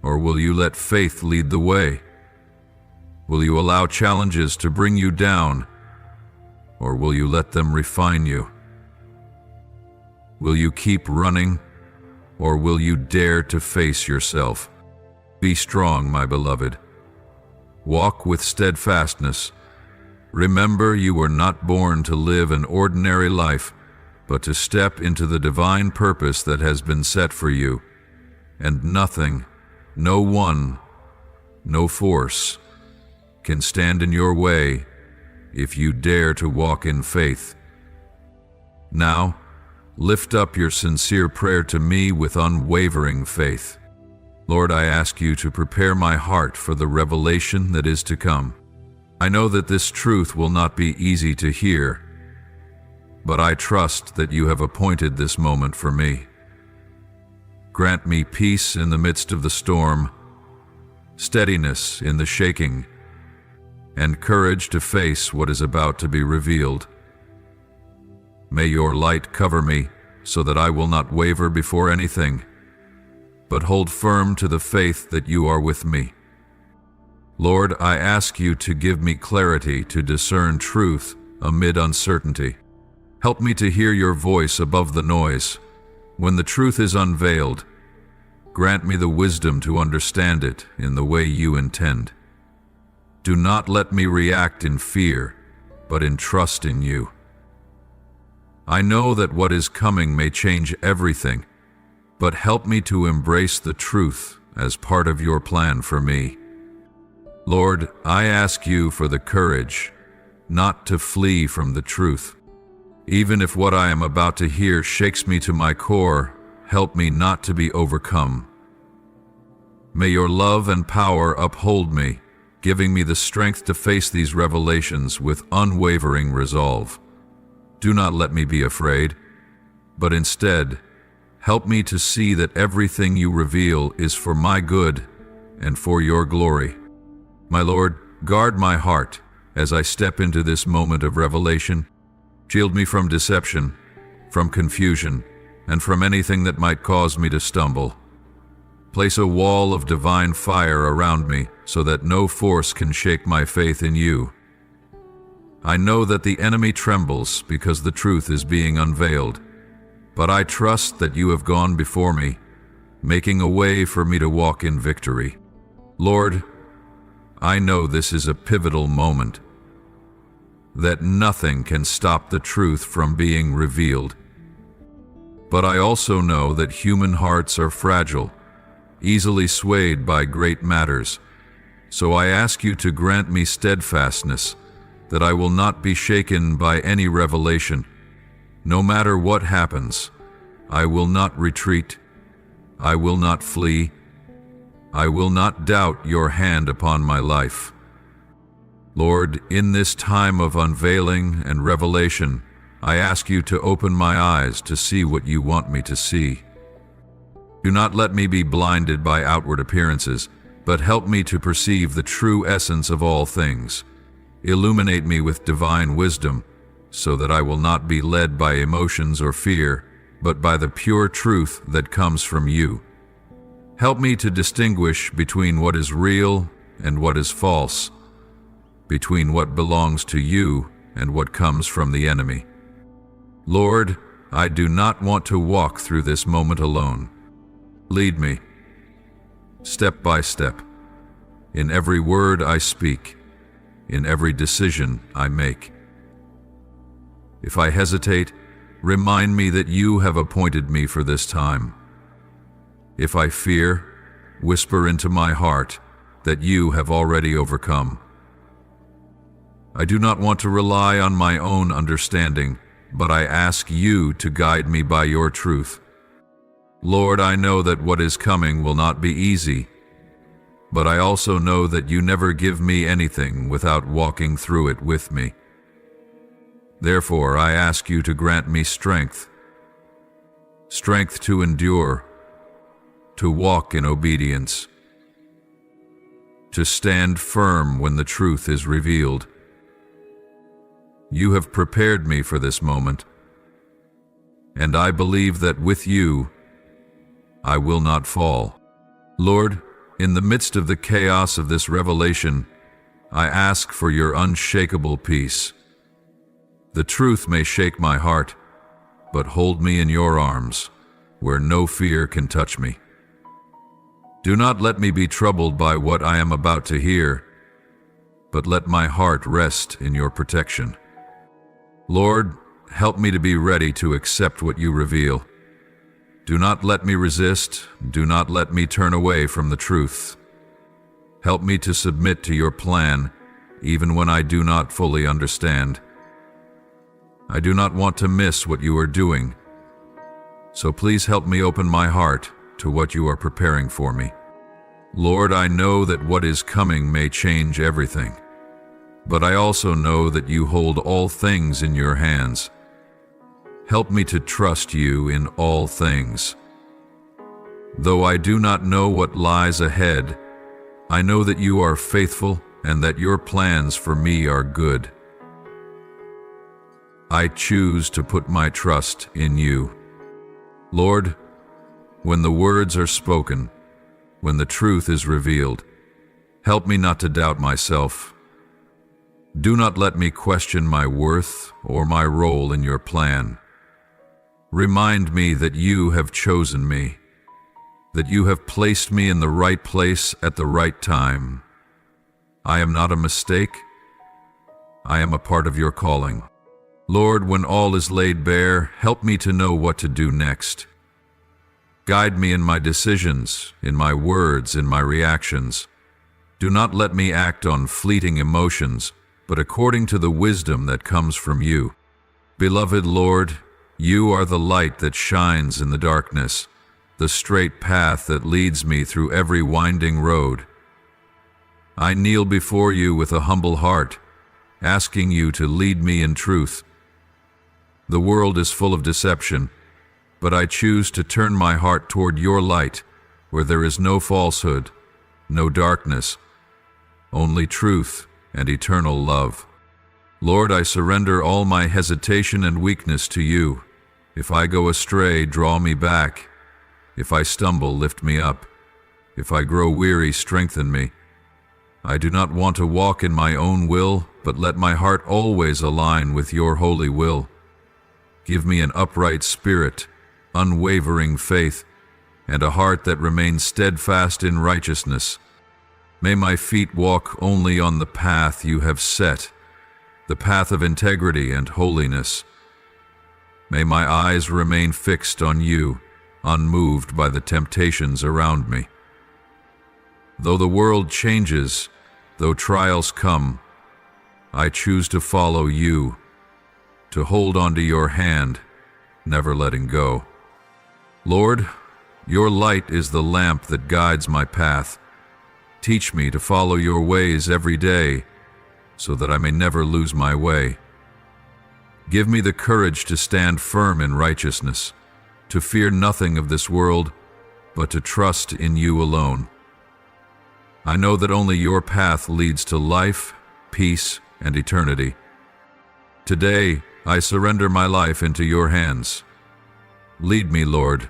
Or will you let faith lead the way? Will you allow challenges to bring you down? Or will you let them refine you? Will you keep running? Or will you dare to face yourself? Be strong, my beloved. Walk with steadfastness. Remember, you were not born to live an ordinary life, but to step into the divine purpose that has been set for you. And nothing, no one, no force can stand in your way if you dare to walk in faith. Now, lift up your sincere prayer to me with unwavering faith. Lord, I ask you to prepare my heart for the revelation that is to come. I know that this truth will not be easy to hear, but I trust that you have appointed this moment for me. Grant me peace in the midst of the storm, steadiness in the shaking, and courage to face what is about to be revealed. May your light cover me so that I will not waver before anything, but hold firm to the faith that you are with me. Lord, I ask you to give me clarity to discern truth amid uncertainty. Help me to hear your voice above the noise. When the truth is unveiled, grant me the wisdom to understand it in the way you intend. Do not let me react in fear, but in trust in you. I know that what is coming may change everything, but help me to embrace the truth as part of your plan for me. Lord, I ask you for the courage not to flee from the truth. Even if what I am about to hear shakes me to my core, help me not to be overcome. May your love and power uphold me, giving me the strength to face these revelations with unwavering resolve. Do not let me be afraid, but instead, help me to see that everything you reveal is for my good and for your glory. My Lord, guard my heart as I step into this moment of revelation. Shield me from deception, from confusion, and from anything that might cause me to stumble. Place a wall of divine fire around me so that no force can shake my faith in you. I know that the enemy trembles because the truth is being unveiled, but I trust that you have gone before me, making a way for me to walk in victory. Lord, I know this is a pivotal moment, that nothing can stop the truth from being revealed. But I also know that human hearts are fragile, easily swayed by great matters. So I ask you to grant me steadfastness, that I will not be shaken by any revelation. No matter what happens, I will not retreat. I will not flee. I will not doubt your hand upon my life. Lord, in this time of unveiling and revelation, I ask you to open my eyes to see what you want me to see. Do not let me be blinded by outward appearances, but help me to perceive the true essence of all things. Illuminate me with divine wisdom, so that I will not be led by emotions or fear, but by the pure truth that comes from you. Help me to distinguish between what is real and what is false, between what belongs to you and what comes from the enemy. Lord, I do not want to walk through this moment alone. Lead me, step by step, in every word I speak, in every decision I make. If I hesitate, remind me that you have appointed me for this time. If I fear, whisper into my heart that you have already overcome. I do not want to rely on my own understanding, but I ask you to guide me by your truth. Lord, I know that what is coming will not be easy, but I also know that you never give me anything without walking through it with me. Therefore, I ask you to grant me strength to endure, to walk in obedience, to stand firm when the truth is revealed. You have prepared me for this moment, and I believe that with you, I will not fall. Lord, in the midst of the chaos of this revelation, I ask for your unshakable peace. The truth may shake my heart, but hold me in your arms, where no fear can touch me. Do not let me be troubled by what I am about to hear, but let my heart rest in your protection. Lord, help me to be ready to accept what you reveal. Do not let me resist. Do not let me turn away from the truth. Help me to submit to your plan, even when I do not fully understand. I do not want to miss what you are doing, so please help me open my heart to what you are preparing for me. Lord, I know that what is coming may change everything, but I also know that you hold all things in your hands. Help me to trust you in all things. Though I do not know what lies ahead, I know that you are faithful and that your plans for me are good. I choose to put my trust in you. Lord, when the words are spoken, when the truth is revealed, help me not to doubt myself. Do not let me question my worth or my role in your plan. Remind me that you have chosen me, that you have placed me in the right place at the right time. I am not a mistake. I am a part of your calling. Lord, when all is laid bare, help me to know what to do next. Guide me in my decisions, in my words, in my reactions. Do not let me act on fleeting emotions, but according to the wisdom that comes from you. Beloved Lord, you are the light that shines in the darkness, the straight path that leads me through every winding road. I kneel before you with a humble heart, asking you to lead me in truth. The world is full of deception, but I choose to turn my heart toward your light, where there is no falsehood, no darkness, only truth and eternal love. Lord, I surrender all my hesitation and weakness to you. If I go astray, draw me back. If I stumble, lift me up. If I grow weary, strengthen me. I do not want to walk in my own will, but let my heart always align with your holy will. Give me an upright spirit, unwavering faith, and a heart that remains steadfast in righteousness. May my feet walk only on the path you have set, the path of integrity and holiness. May my eyes remain fixed on you, unmoved by the temptations around me. Though the world changes, though trials come, I choose to follow you, to hold onto your hand, never letting go. Lord, your light is the lamp that guides my path. Teach me to follow your ways every day, so that I may never lose my way. Give me the courage to stand firm in righteousness, to fear nothing of this world, but to trust in you alone. I know that only your path leads to life, peace, and eternity. Today, I surrender my life into your hands. Lead me, Lord,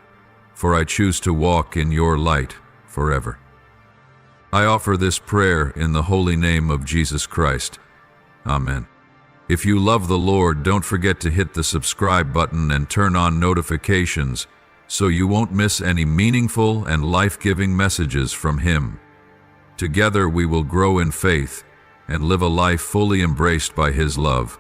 for I choose to walk in your light forever. I offer this prayer in the holy name of Jesus Christ. Amen. If you love the Lord, don't forget to hit the subscribe button and turn on notifications so you won't miss any meaningful and life-giving messages from Him. Together we will grow in faith and live a life fully embraced by His love.